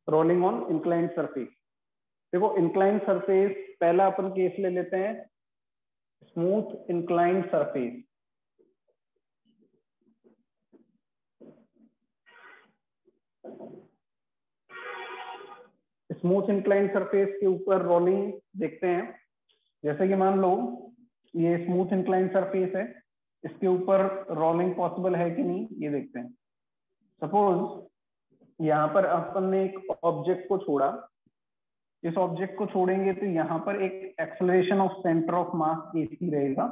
Rolling on inclined surface. देखो inclined surface पहला अपन case ले लेते हैं, smooth inclined surface. Smooth inclined surface के ऊपर रोलिंग देखते हैं। जैसे कि मान लो ये स्मूथ इंक्लाइंड सरफेस है, इसके ऊपर रोलिंग पॉसिबल है कि नहीं ये देखते हैं। सपोज यहाँ पर अपन ने एक ऑब्जेक्ट को छोड़ा, इस ऑब्जेक्ट को छोड़ेंगे तो यहाँ पर एक acceleration of centre of mass AC रहेगा।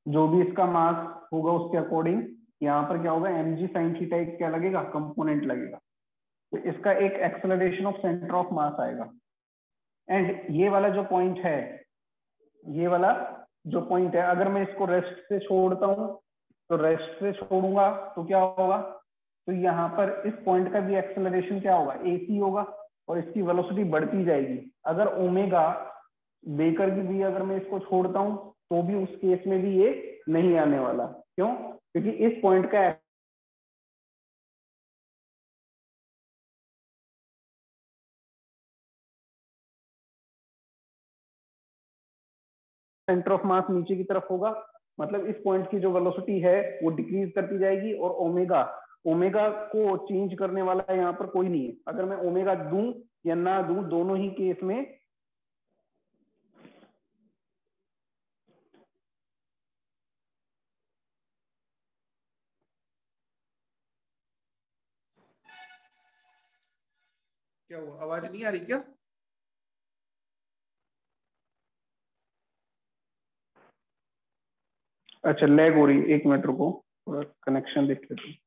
जो भी इसका मास होगा उसके अकॉर्डिंग यहाँ पर क्या होगा, mg sin थीटा क्या लगेगा, कंपोनेंट लगेगा। तो इसका एक एक्सेलरेशन ऑफ सेंटर ऑफ मास आएगा। एंड ये वाला जो पॉइंट है, ये वाला जो पॉइंट है, अगर मैं इसको रेस्ट से छोड़ता हूं तो रेस्ट से छोड़ूंगा तो क्या होगा, तो यहाँ पर इस पॉइंट का भी एक्सेलरेशन क्या होगा, AC होगा और इसकी वेलोसिटी बढ़ती जाएगी। अगर ओमेगा देकर भी अगर मैं इसको छोड़ता हूं तो भी उस केस में भी ये नहीं आने वाला। क्यों? क्योंकि इस पॉइंट का सेंटर ऑफ मास नीचे की तरफ होगा, मतलब इस पॉइंट की जो वेलोसिटी है वो डिक्रीज करती जाएगी और ओमेगा ओमेगा को चेंज करने वाला यहाँ पर कोई नहीं है। अगर मैं ओमेगा दूं या ना दूं, दोनों ही केस में क्या हुआ, आवाज नहीं आ रही क्या? अच्छा लैग हो रही है, 1 मिनट रुको, थोड़ा कनेक्शन देख लेते हैं।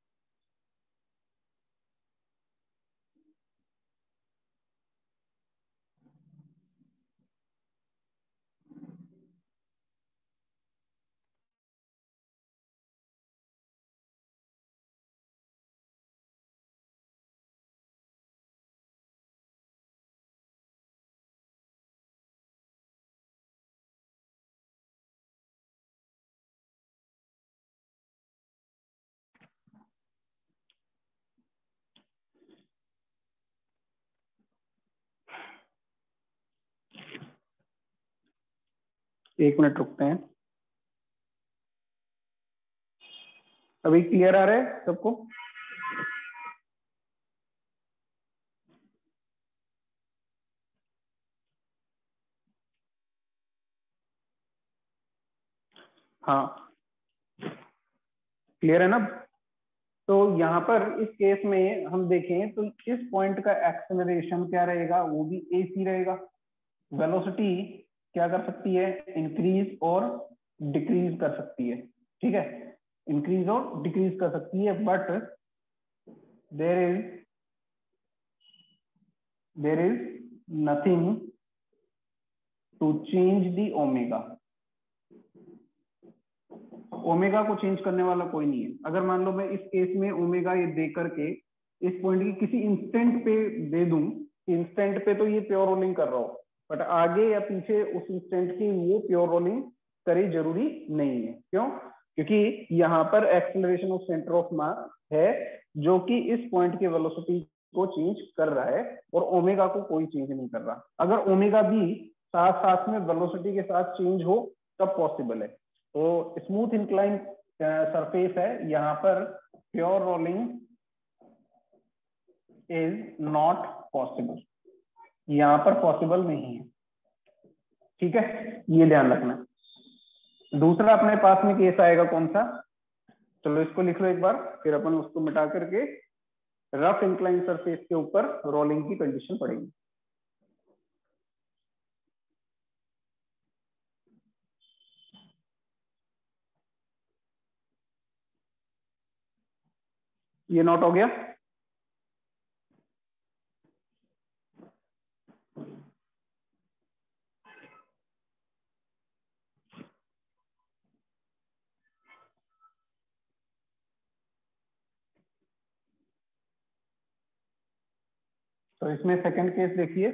एक मिनट रुकते हैं। अभी क्लियर आ रहा है सबको? हाँ क्लियर है ना? तो यहाँ पर इस केस में हम देखें तो इस पॉइंट का एक्सेलरेशन क्या रहेगा, वो भी AC रहेगा। वेलोसिटी क्या कर सकती है, इंक्रीज और डिक्रीज कर सकती है। ठीक है, इंक्रीज और डिक्रीज कर सकती है, but there is nothing to change the omega. Omega को चेंज करने वाला कोई नहीं है। अगर मान लो मैं इस केस में ओमेगा ये दे करके इस पॉइंट की किसी इंस्टेंट पे दे दूं, इंस्टेंट पे तो ये प्योर रोलिंग कर रहा हो, बट आगे या पीछे उस इंस्टेंट की वो प्योर रोलिंग करे जरूरी नहीं है। क्यों? क्योंकि यहाँ पर एक्सेलरेशन ऑफ सेंटर ऑफ मास है जो कि इस पॉइंट की वेलोसिटी को चेंज कर रहा है और ओमेगा को कोई चेंज नहीं कर रहा। अगर ओमेगा भी साथ साथ में वेलोसिटी के साथ चेंज हो तब पॉसिबल है। तो स्मूथ इंक्लाइन सरफेस है, यहाँ पर pure rolling is not possible, यहाँ पर पॉसिबल नहीं है। ठीक है, ये ध्यान रखना। दूसरा अपने पास में केस आएगा कौन सा, चलो इसको लिख लो एक बार, फिर अपन उसको मिटा करके रफ इंक्लाइन सरफेस के ऊपर रोलिंग की कंडीशन पड़ेगी। ये नोट हो गया? तो इसमें सेकंड केस देखिए,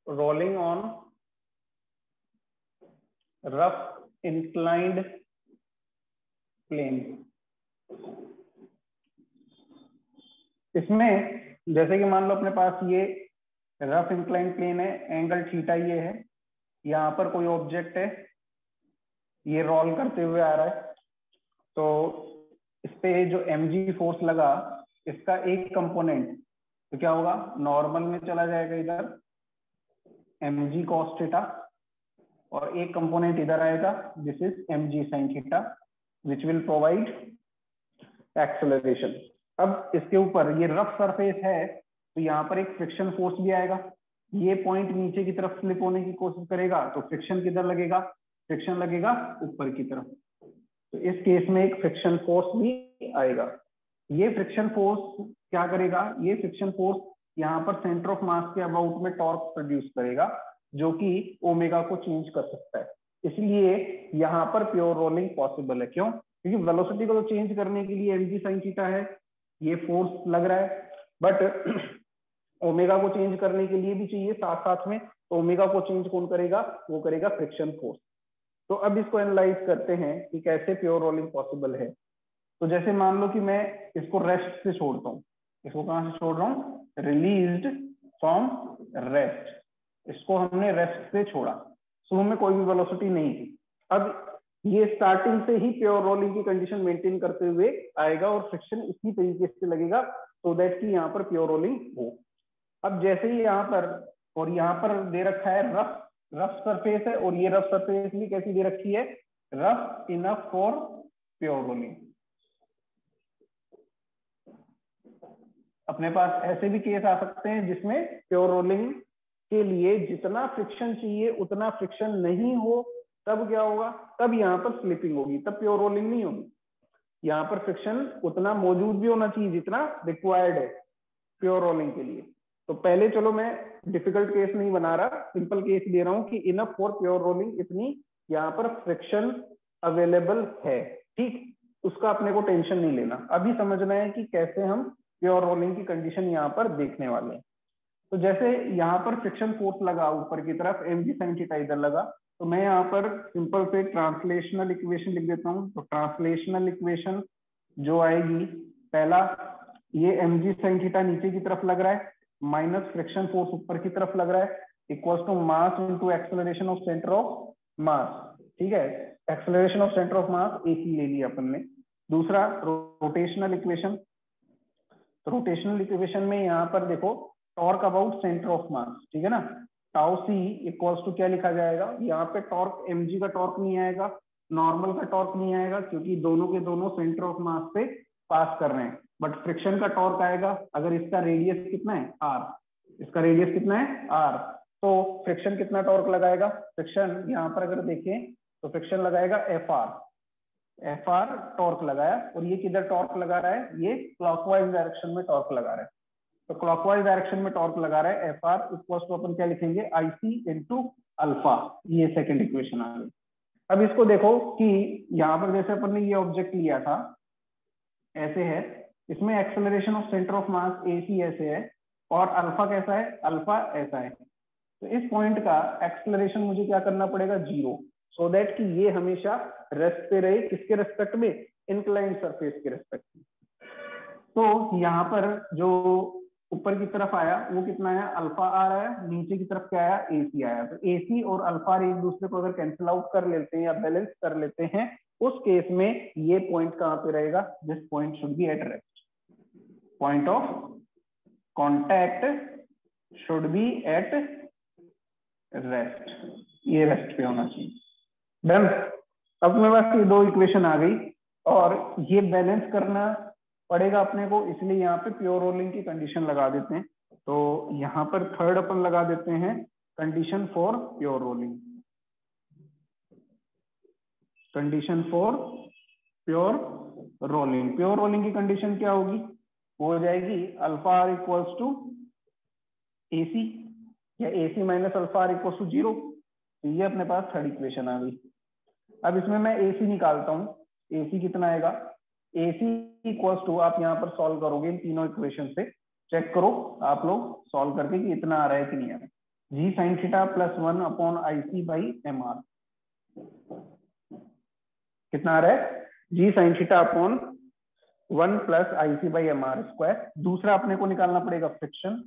rolling on rough inclined plane. इसमें जैसे कि मान लो अपने पास ये रफ इंक्लाइंड प्लेन है, एंगल थीटा ये है, यहाँ पर कोई ऑब्जेक्ट है, ये रोल करते हुए आ रहा है, तो इस पे जो mg फोर्स लगा इसका एक कंपोनेंट तो क्या होगा, नॉर्मल में चला जाएगा इधर mg cos थीटा, और एक कंपोनेंट इधर आएगा this is mg sin theta which will provide acceleration. अब इसके ऊपर ये रफ सरफेस है तो यहाँ पर एक फ्रिक्शन फोर्स भी आएगा, ये पॉइंट नीचे की तरफ स्लिप होने की कोशिश करेगा तो फ्रिक्शन किधर लगेगा, फ्रिक्शन लगेगा ऊपर की तरफ, तो इस केस में एक फ्रिक्शन फोर्स भी आएगा। ये फ्रिक्शन फोर्स क्या करेगा, ये फ्रिक्शन फोर्स यहाँ पर सेंटर ऑफ मास के अबाउट में टॉर्क प्रोड्यूस करेगा जो कि ओमेगा को चेंज कर सकता है, इसलिए यहाँ पर प्योर रोलिंग पॉसिबल है। क्यों, क्योंकि वेलोसिटी को तो चेंज करने के लिए mg sin थीटा है, ये फोर्स लग रहा है, बट ओमेगा को चेंज करने के लिए भी चाहिए साथ साथ में, तो ओमेगा को चेंज कौन करेगा, वो करेगा फ्रिक्शन फोर्स। तो अब इसको एनालाइज करते हैं कि कैसे प्योर रोलिंग पॉसिबल है। तो जैसे मान लो कि मैं इसको रेस्ट से छोड़ता हूँ, इसको कहाँ से छोड़ रहा हूँ, रिलीज्ड फ्रॉम रेस्ट, इसको हमने रेस्ट से छोड़ा, शुरू में कोई भी वेलोसिटी नहीं थी, अब ये स्टार्टिंग से ही प्योर रोलिंग की कंडीशन मेंटेन करते हुए आएगा और फ्रिक्शन इसी तरीके से लगेगा सो दैट कि यहाँ पर प्योर रोलिंग हो। अब जैसे ही यहाँ पर, और यहाँ पर दे रखा है रफ सरफेस है, और ये रफ सरफेस भी कैसी दे रखी है, rough enough for pure rolling. अपने पास ऐसे भी केस आ सकते हैं जिसमें प्योर रोलिंग के लिए जितना फ्रिक्शन चाहिए उतना फ्रिक्शन नहीं हो, तब क्या होगा, तब यहाँ पर स्लिपिंग होगी, तब प्योर रोलिंग नहीं होगी। यहाँ पर फ्रिक्शन उतना मौजूद भी होना चाहिए जितना रिक्वायर्ड है प्योर रोलिंग के लिए। तो पहले चलो मैं डिफिकल्ट केस नहीं बना रहा, सिंपल केस ले रहा हूं कि इनफ फॉर प्योर रोलिंग, इतनी यहाँ पर फ्रिक्शन अवेलेबल है, ठीक, उसका अपने को टेंशन नहीं लेना, अभी समझना है कि कैसे हम प्योर रोलिंग की कंडीशन यहाँ पर देखने वाले हैं। तो जैसे यहाँ पर फ्रिक्शन फोर्स लगा ऊपर की तरफ, mg sin थीटा इधर लगा, तो मैं यहाँ पर सिंपल से ट्रांसलेशनल इक्वेशन लिख देता हूँ। तो ट्रांसलेशनल इक्वेशन जो आएगी, पहला ये mg sin थीटा नीचे की तरफ लग रहा है माइनस फ्रिक्शन फोर्स ऊपर की तरफ लग रहा है equals to mass into acceleration of centre of mass, ठीक है, acceleration of centre of mass AC ले लिया अपन ने। दूसरा रोटेशनल इक्वेशन, तो रोटेशनल इक्वेशन में यहाँ पर देखो torque about centre of mass, ठीक है ना, टाउ सी इक्वल्स टू क्या लिखा जाएगा, यहाँ पे टॉर्क mg का टॉर्क नहीं आएगा, नॉर्मल का टॉर्क नहीं आएगा क्योंकि दोनों के दोनों सेंटर ऑफ मास से पास कर रहे हैं, बट फ्रिक्शन का टॉर्क आएगा। अगर इसका रेडियस कितना है r, इसका रेडियस कितना है r, तो फ्रिक्शन कितना टॉर्क लगाएगा, फ्रिक्शन यहाँ पर अगर देखें तो फ्रिक्शन लगाएगा fr टॉर्क लगाया, और ये किधर टॉर्क लगा रहा है, ये क्लॉकवाइज डायरेक्शन में टॉर्क लगा रहा है, तो क्लॉकवाइज डायरेक्शन में टॉर्क लगा रहा है fr इक्वल्स टू अपन क्या लिखेंगे, IC इंटू अल्फा, ये सेकंड इक्वेशन आ गई। अब इसको देखो कि यहाँ पर जैसे अपन ने ये ऑब्जेक्ट लिया था ऐसे है, इसमें acceleration of centre of mass AC ऐसे है और अल्फा कैसा है, अल्फा ऐसा है, तो इस पॉइंट का एक्सेलरेशन मुझे क्या करना पड़ेगा, 0, सो दैट कि ये हमेशा रेस्ट पे रहे, किसके रेस्पेक्ट में, इंक्लाइंड सरफेस के रेस्पेक्ट में। तो यहाँ पर जो ऊपर की तरफ आया वो कितना आया, अल्फा आ रहा है, नीचे की तरफ क्या आया, AC आया, तो AC और अल्फा एक दूसरे को अगर कैंसिल आउट कर लेते हैं या बैलेंस कर लेते हैं, उस केस में ये पॉइंट कहाँ पे रहेगा, this point should be at rest, point of contact should be at rest, ये रेस्ट पे होना चाहिए। डन। अब मेरे पास ये दो इक्वेशन आ गई और ये बैलेंस करना पड़ेगा अपने को, इसलिए यहाँ पे प्योर रोलिंग की कंडीशन लगा देते हैं। तो यहाँ पर थर्ड अपन लगा देते हैं condition for pure rolling, condition for pure rolling. Pure rolling की कंडीशन क्या होगी, वो हो जाएगी alpha R equals to AC या AC minus alpha R equals to 0। तो ये अपने पास थर्ड इक्वेशन आ गई। अब इसमें मैं AC निकालता हूँ, AC कितना आएगा, AC इक्वल्स टू, आप यहाँ पर सॉल्व करोगे इन तीनों इक्वेशन से, चेक करो आप लोग सॉल्व करके कि इतना आ रहा है कि नहीं आ रहा है। G sine theta plus 1 upon I C by M R. कितना आ रहा है? G sine theta upon 1 plus I C by M R square. दूसरा अपने को निकालना पड़ेगा फ्रिक्शन।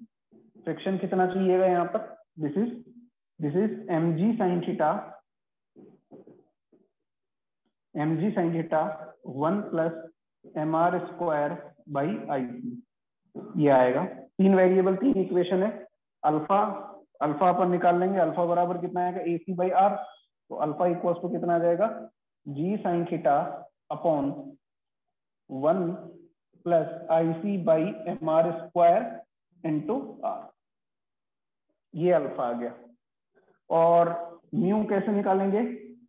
फ्रिक्शन कितना चाहिएगा यहाँ पर? This is M g sine theta, M g sine theta 1 plus M R square by I C. ये आएगा। तीन वेरिएबल, तीन इक्वेशन है। अल्फा अपन निकाल लेंगे। अल्फा बराबर कितना आएगा? A C by R. तो अल्फा इक्वल टू कितना आ जाएगा? G sine theta upon 1 plus I C by M R square into R. ये अल्फा आ गया। और म्यू कैसे निकालेंगे?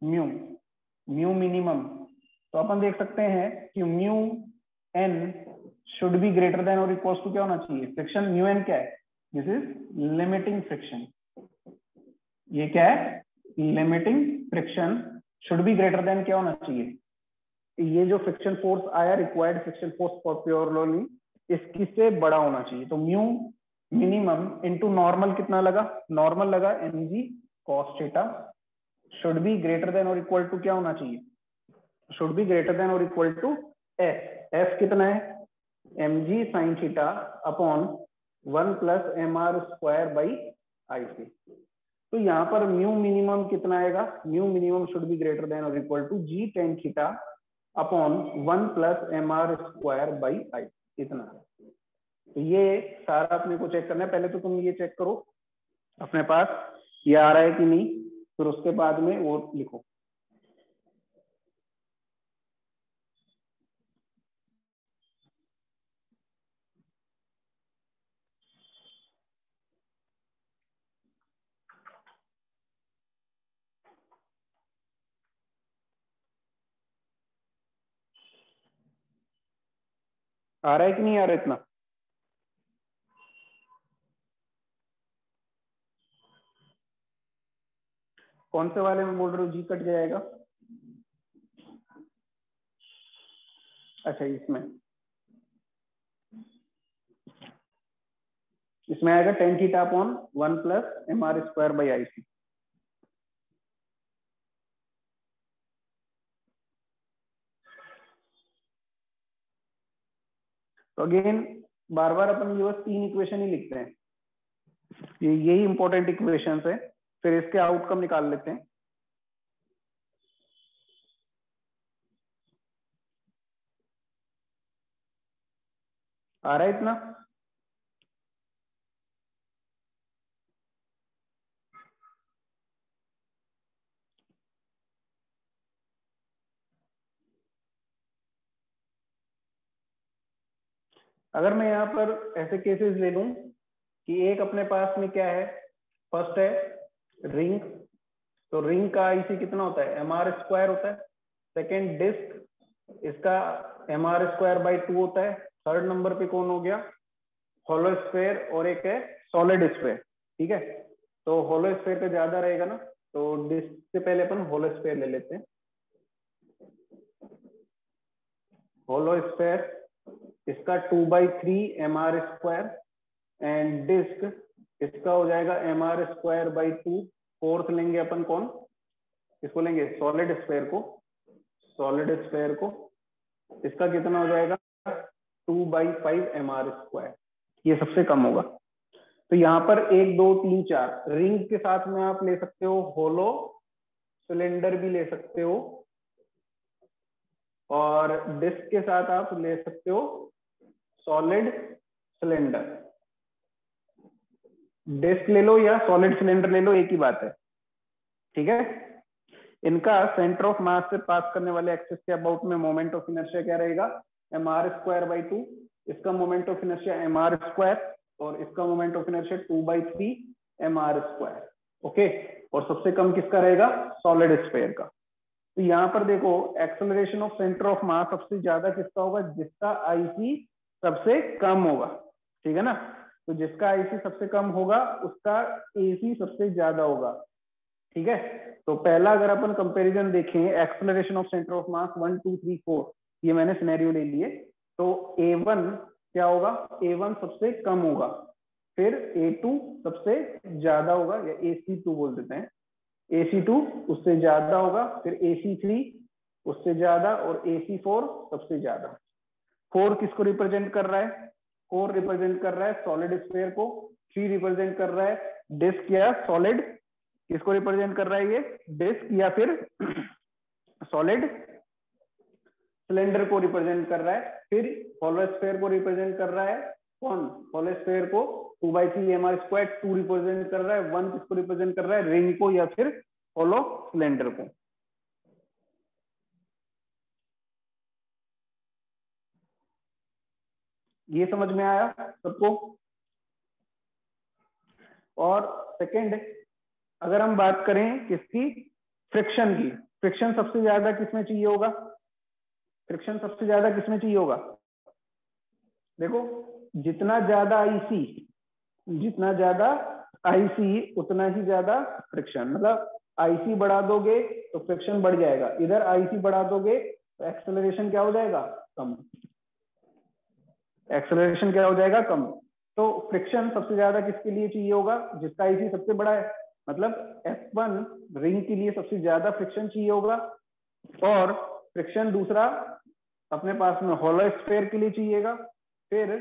Mu minimum. तो अपन देख सकते हैं कि mu N should be greater than और इक्वल्स टू क्या होना चाहिए? फ्रिक्शन म्यू एन क्या है? This is limiting friction. ये क्या है? Limiting friction should be greater then क्या होना चाहिए? ये जो फ्रिक्शन फोर्स आया, required friction force for pure rolling, इसकी से बड़ा होना चाहिए। तो म्यू मिनिमम इनटू नॉर्मल कितना लगा? नॉर्मल लगा M g cos theta should be greater than और इक्वल टू क्या होना चाहिए? शुड बी ग्रेटर देन और इक्वल टू एफ। एफ कितना है? M g sine theta upon 1 plus M R square by I C. तो यहाँ पर म्यू मिनिमम कितना आएगा? Mu minimum should be greater than और equal to g tan theta upon 1 plus M R square by I. इतना। तो ये सारा अपने को चेक करना है। पहले तो तुम ये चेक करो अपने पास ये आ रहा है कि नहीं, फिर उसके बाद में वो लिखो। आ रहा है कि नहीं आ रहा है इतना? कौन से वाले में बोल रहे हो जी कट जाएगा? अच्छा, इसमें आएगा tan theta upon 1 plus M R square by I C. तो अगेन बार बार अपन ये बस तीन इक्वेशन ही लिखते हैं, यही इंपॉर्टेंट इक्वेशन है। फिर इसके आउटकम निकाल लेते हैं। आ रहा है इतना? अगर मैं यहाँ पर ऐसे केसेस ले लूं कि एक अपने पास में क्या है, फर्स्ट है रिंग। तो रिंग का आईसी कितना होता है? एम आर स्क्वायर होता है। सेकेंड डिस्क, इसका एम आर स्क्वायर बाई 2 होता है। थर्ड नंबर पे कौन हो गया? होलो स्फेयर, और एक है सॉलिड स्फेयर। ठीक है, तो होलो स्फेयर का ज्यादा रहेगा ना, तो डिस्क से पहले अपन होलो स्फेयर ले लेते हैं। होलो स्फेयर इसका 2/3 M R square, and disc इसका हो जाएगा M R square by 2। Fourth लेंगे अपन कौन? इसको लेंगे सॉलिड स्फेयर को। सॉलिड स्फेयर को इसका कितना हो जाएगा? 2/5 एम आर स्क्वायर। ये सबसे कम होगा। तो यहाँ पर 1 2 3 4 रिंग के साथ में आप ले सकते हो होलो सिलेंडर भी ले सकते हो, और डिस्क के साथ आप ले सकते हो सॉलिड सिलेंडर। डिस्क ले लो या सॉलिड सिलेंडर ले लो, एक ही बात है। ठीक है, इनका सेंटर ऑफ मास से पास करने वाले एक्सिस के अबाउट में मोमेंट ऑफ इनर्शिया क्या रहेगा? M R square by 2। इसका moment of inertia M R square, और इसका moment of inertia 2/3 M R square. Okay, और सबसे कम किसका रहेगा? सॉलिड स्फेयर का। तो यहाँ पर देखो एक्सेलरेशन ऑफ सेंटर ऑफ मास सबसे ज्यादा किसका होगा? जिसका आईसी सबसे कम होगा। ठीक है ना, तो जिसका आईसी सबसे कम होगा उसका एसी सबसे ज्यादा होगा। ठीक है, तो पहला अगर अपन कंपैरिजन देखें एक्सेलरेशन ऑफ सेंटर ऑफ मास 1 2 3 4, ये मैंने सिनेरियो ले लिए। तो A1 क्या होगा? A1 सबसे कम होगा। फिर A2 सबसे ज्यादा होगा, या AC2 बोल देते हैं, AC2 उससे ज्यादा होगा, फिर AC3 उससे ज्यादा, और AC4 सबसे ज्यादा। 4 किसको रिप्रेजेंट कर रहा है? 4 रिप्रेजेंट कर रहा है सॉलिड स्फीयर को, 3 रिप्रेजेंट कर रहा है डिस्क या सॉलिड, किसको रिप्रेजेंट कर रहा है ये? डिस्क या फिर सॉलिड सिलेंडर को रिप्रेजेंट कर रहा है। फिर होलो स्फीयर को रिप्रेजेंट कर रहा है कौन? होलो स्फीयर को 2/3 mr², 2 रिप्रेजेंट कर रहा है, 1 किसको रिप्रेजेंट कर रहा है? रिंग को या फिर होलो सिलेंडर को। ये समझ में आया सबको? और सेकंड, अगर हम बात करें किसकी? फ्रिक्शन की। फ्रिक्शन सबसे ज्यादा किसमें चाहिए होगा? फ्रिक्शन सबसे ज्यादा किसमें चाहिए होगा? देखो, जितना ज्यादा आईसी, जितना ज्यादा आईसी उतना ही ज्यादा फ्रिक्शन। मतलब आईसी बढ़ा दोगे तो फ्रिक्शन बढ़ जाएगा, इधर आईसी बढ़ा दोगे तो एक्सेलरेशन क्या हो जाएगा? कम। एक्सेलरेशन क्या हो जाएगा? कम। तो फ्रिक्शन सबसे ज्यादा किसके लिए चाहिए होगा? जिसका आईसी सबसे बड़ा है। मतलब F1 रिंग के लिए सबसे ज्यादा फ्रिक्शन चाहिए होगा, और फ्रिक्शन दूसरा अपने पास में होलो स्फीयर के लिए चाहिएगा, फिर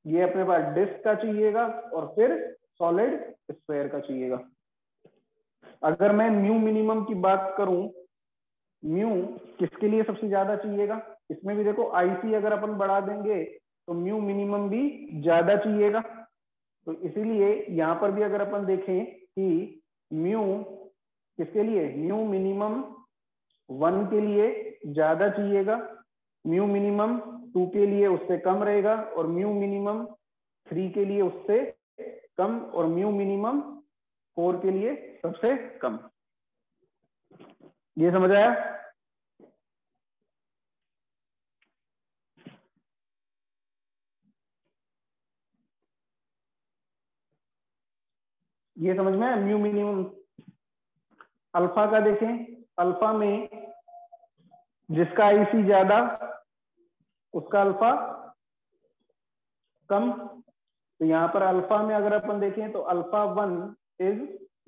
ये अपने पास डिस्क का चाहिएगा, और फिर सॉलिड स्फीयर का चाहिएगा। अगर मैं म्यू मिनिमम की बात करूं, म्यू किसके लिए सबसे ज्यादा चाहिएगा? इसमें भी देखो आईसी अगर अपन बढ़ा देंगे तो म्यू मिनिमम भी ज्यादा चाहिएगा। तो इसीलिए यहां पर भी अगर अपन देखें कि म्यू किसके लिए? म्यू मिनिमम 1 के लिए ज्यादा चाहिएगा, म्यू मिनिमम 2 के लिए उससे कम रहेगा, और म्यू मिनिमम 3 के लिए उससे कम, और म्यू मिनिमम 4 के लिए सबसे कम। ये समझ आया? ये समझ में आया? Mu minimum. अल्फा का देखें, अल्फा में जिसका आईसी ज्यादा उसका अल्फा कम। तो यहाँ पर अल्फा में अगर अपन देखें तो alpha 1 is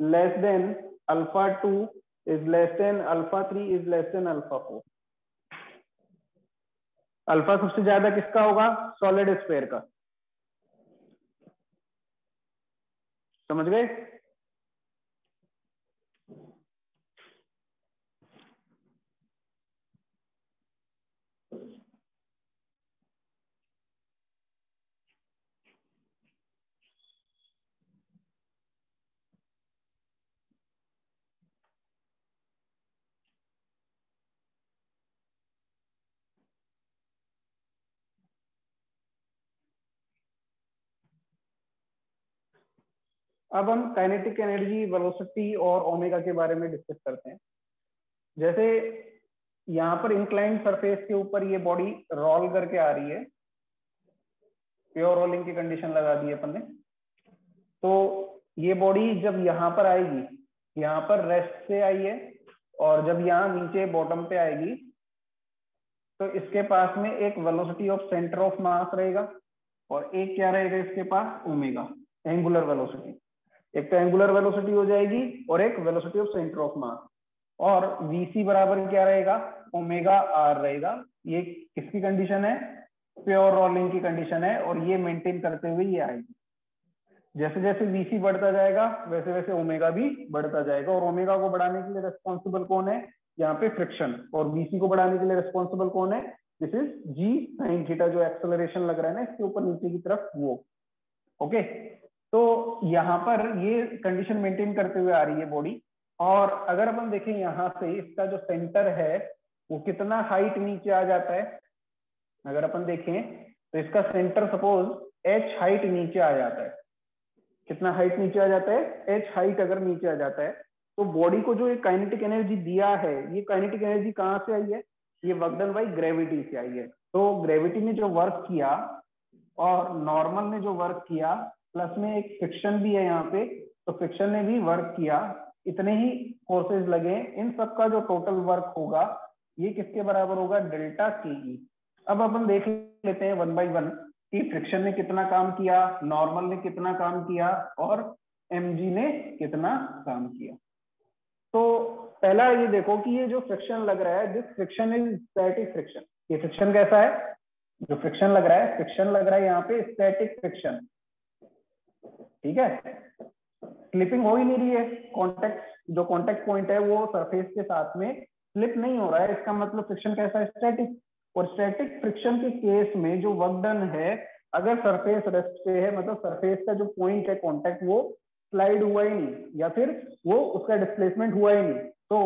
less than alpha 2 is less than alpha 3 is less than alpha 4। Alpha सबसे ज्यादा किसका होगा? सॉलिड स्फीयर का। समझ गए? अब हम काइनेटिक एनर्जी, वेलोसिटी और ओमेगा के बारे में डिस्कस करते हैं। जैसे यहाँ पर इंक्लाइंड सरफेस के ऊपर ये बॉडी रोल करके आ रही है, प्योर रोलिंग की कंडीशन लगा दी है अपन ने। तो ये बॉडी जब यहाँ पर आएगी, यहाँ पर रेस्ट से आई है, और जब यहाँ नीचे बॉटम पे आएगी तो इसके पास में एक वेलोसिटी ऑफ सेंटर ऑफ मास रहेगा, और एक क्या रहेगा इसके पास? Omega, angular velocity. एक तो एंगुलर वेलोसिटी हो जाएगी और एक वेलोसिटी ऑफ सेंटर ऑफ मास। और वीसी बराबर क्या रहेगा? ओमेगा आर रहेगा। ये किसकी कंडीशन है? प्योर रोलिंग की कंडीशन है, और ये मेंटेन करते हुए ये आएगी। जैसे जैसे वीसी बढ़ता जाएगा वैसे वैसे ओमेगा भी बढ़ता जाएगा, और ओमेगा को बढ़ाने के लिए रेस्पॉन्सिबल कौन है? यहाँ पे फ्रिक्शन। और वीसी को बढ़ाने के लिए रेस्पॉन्सिबल कौन है? This is g sine theta, जो एक्सेलरेशन लग रहा है ना इसके ऊपर नीचे की तरफ, वो। ओके, तो यहाँ पर ये कंडीशन मेंटेन करते हुए आ रही है बॉडी। और अगर अपन देखें यहाँ से इसका जो सेंटर है वो कितना हाइट नीचे आ जाता है, अगर अपन देखें तो इसका सेंटर सपोज h हाइट नीचे आ जाता है। कितना हाइट नीचे आ जाता है? h हाइट अगर नीचे आ जाता है तो बॉडी को जो ये काइनेटिक एनर्जी दिया है, ये काइनेटिक एनर्जी कहाँ से आई है? ये वर्क डन बाई ग्रेविटी से आई है। तो ग्रेविटी ने जो वर्क किया और नॉर्मल ने जो वर्क किया, प्लस में एक फ्रिक्शन भी है यहाँ पे, तो फ्रिक्शन ने भी वर्क किया, इतने ही फोर्सेस लगे, इन सब का जो टोटल वर्क होगा ये किसके बराबर होगा? डेल्टा के ई। अब अपन देख लेते हैं 1 by 1 कि फ्रिक्शन ने कितना काम किया, नॉर्मल ने कितना काम किया और mg ने कितना काम किया। तो पहला ये देखो कि ये जो फ्रिक्शन लग रहा है, this friction is static friction. ये फ्रिक्शन कैसा है, जो फ्रिक्शन लग रहा है, फ्रिक्शन लग रहा है यहाँ पे स्टैटिक फ्रिक्शन, ठीक है। स्लिपिंग हो ही नहीं रही है, कॉन्टेक्ट जो कॉन्टेक्ट पॉइंट है वो सरफेस के साथ में स्लिप नहीं हो रहा है, इसका मतलब फ्रिक्शन कैसा है, स्टैटिक। और स्टैटिक फ्रिक्शन के केस में जो वर्क डन है, अगर सरफेस रेस्ट पे है, मतलब सरफेस का जो पॉइंट है कॉन्टेक्ट वो स्लाइड हुआ ही नहीं, या फिर वो उसका डिस्प्लेसमेंट हुआ ही नहीं, तो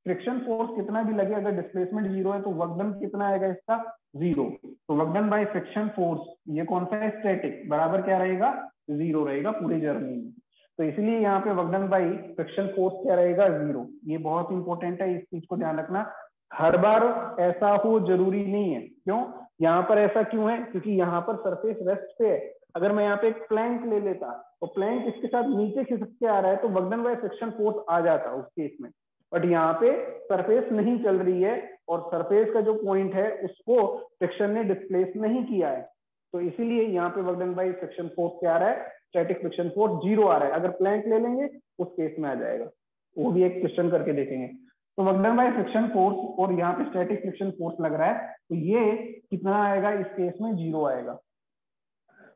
फ्रिक्शन फोर्स कितना भी लगे, अगर डिस्प्लेसमेंट जीरो है तो वर्क डन कितना आएगा इसका, जीरो। तो work done by friction force, ये कौन सा है, स्टैटिक, बराबर क्या रहेगा, जीरो रहेगा पूरी जर्नी में। तो इसलिए यहाँ पे work done by friction force क्या रहेगा, जीरो। ये बहुत इंपॉर्टेंट है, इस चीज को ध्यान रखना। हर बार ऐसा हो जरूरी नहीं है, क्यों, यहाँ पर ऐसा क्यों है, क्योंकि यहाँ पर सरफेस रेस्ट पे है। अगर मैं यहाँ पे एक प्लैंक ले लेता तो प्लैंक इसके साथ नीचे खिसक के आ रहा है तो work done by friction force आ जाता उस केस में, बट यहाँ पे सरफेस नहीं चल रही है और सरफेस का जो पॉइंट है उसको फ्रिक्शन ने डिस्प्लेस नहीं किया है, तो इसीलिए यहाँ पे work done by friction force क्या आ रहा है, स्टैटिक फ्रिक्शन फोर्स जीरो आ रहा है। अगर प्लैंक ले लेंगे उस केस में आ जाएगा, वो भी एक क्वेश्चन करके देखेंगे। तो work done by friction force और यहाँ पे स्टैटिक फ्रिक्शन फोर्स लग रहा है, तो ये कितना आएगा, इस केस में जीरो आएगा।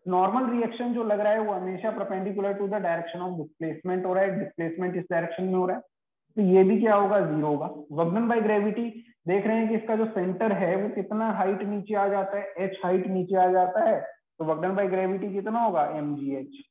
नॉर्मल रिएक्शन जो लग रहा है वो हमेशा perpendicular to the direction of displacement हो रहा है, डिस्प्लेसमेंट इस डायरेक्शन में हो रहा है, तो ये भी क्या होगा, जीरो होगा। वर्क डन बाय ग्रेविटी देख रहे हैं कि इसका जो सेंटर है वो कितना हाइट नीचे आ जाता है, h हाइट नीचे आ जाता है, तो वर्क डन बाय ग्रेविटी कितना होगा, mgh।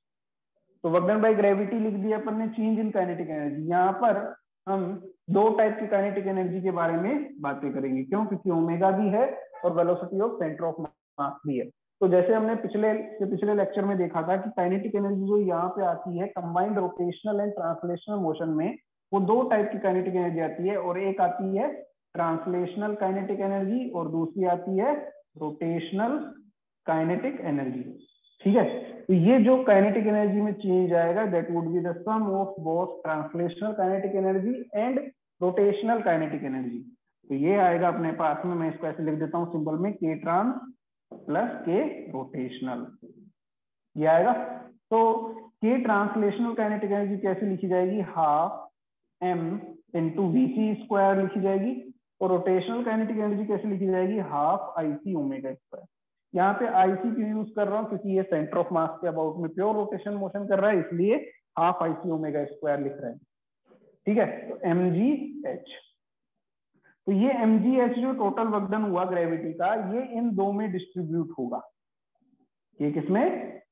तो वर्क डन बाय ग्रेविटी लिख दिया अपन ने, चेंज इन काइनेटिक एनर्जी। यहाँ पर हम दो टाइप की काइनेटिक एनर्जी के बारे में बातें करेंगे, क्यों, क्योंकि ओमेगा भी है और वेलोसिटी ऑफ सेंटर ऑफ मास भी है। तो जैसे हमने पिछले लेक्चर में देखा था कि काइनेटिक एनर्जी जो यहाँ पे आती है combined rotational and translational motion में, वो दो टाइप की काइनेटिक एनर्जी आती है, और एक आती है ट्रांसलेशनल काइनेटिक एनर्जी और दूसरी आती है रोटेशनल काइनेटिक एनर्जी, ठीक है। तो ये जो काइनेटिक एनर्जी में चेंज आएगा that would be the sum of both translational kinetic energy and rotational kinetic energy. तो ये आएगा अपने पास में, मैं इसको ऐसे लिख देता हूँ सिंबल में, के ट्रांस प्लस के रोटेशनल, ये आएगा। तो के ट्रांसलेशनल काइनेटिक एनर्जी कैसे लिखी जाएगी, half m into VC square लिखी जाएगी, और रोटेशनल काइनेटिक एनर्जी कैसे लिखी जाएगी, हाफ आईसी ओमेगा स्क्वायर। यहाँ पे आईसी क्यों यूज कर रहा हूँ, क्योंकि ये सेंटर ऑफ मास के अबाउट में प्योर रोटेशन मोशन कर रहा है, इसलिए हाफ आईसी ओमेगा स्क्वायर लिख रहे हैं, ठीक है। तो mgh, तो ये mgh जो टोटल वर्क डन हुआ ग्रेविटी का, ये इन दो में डिस्ट्रीब्यूट होगा। ये किसमें,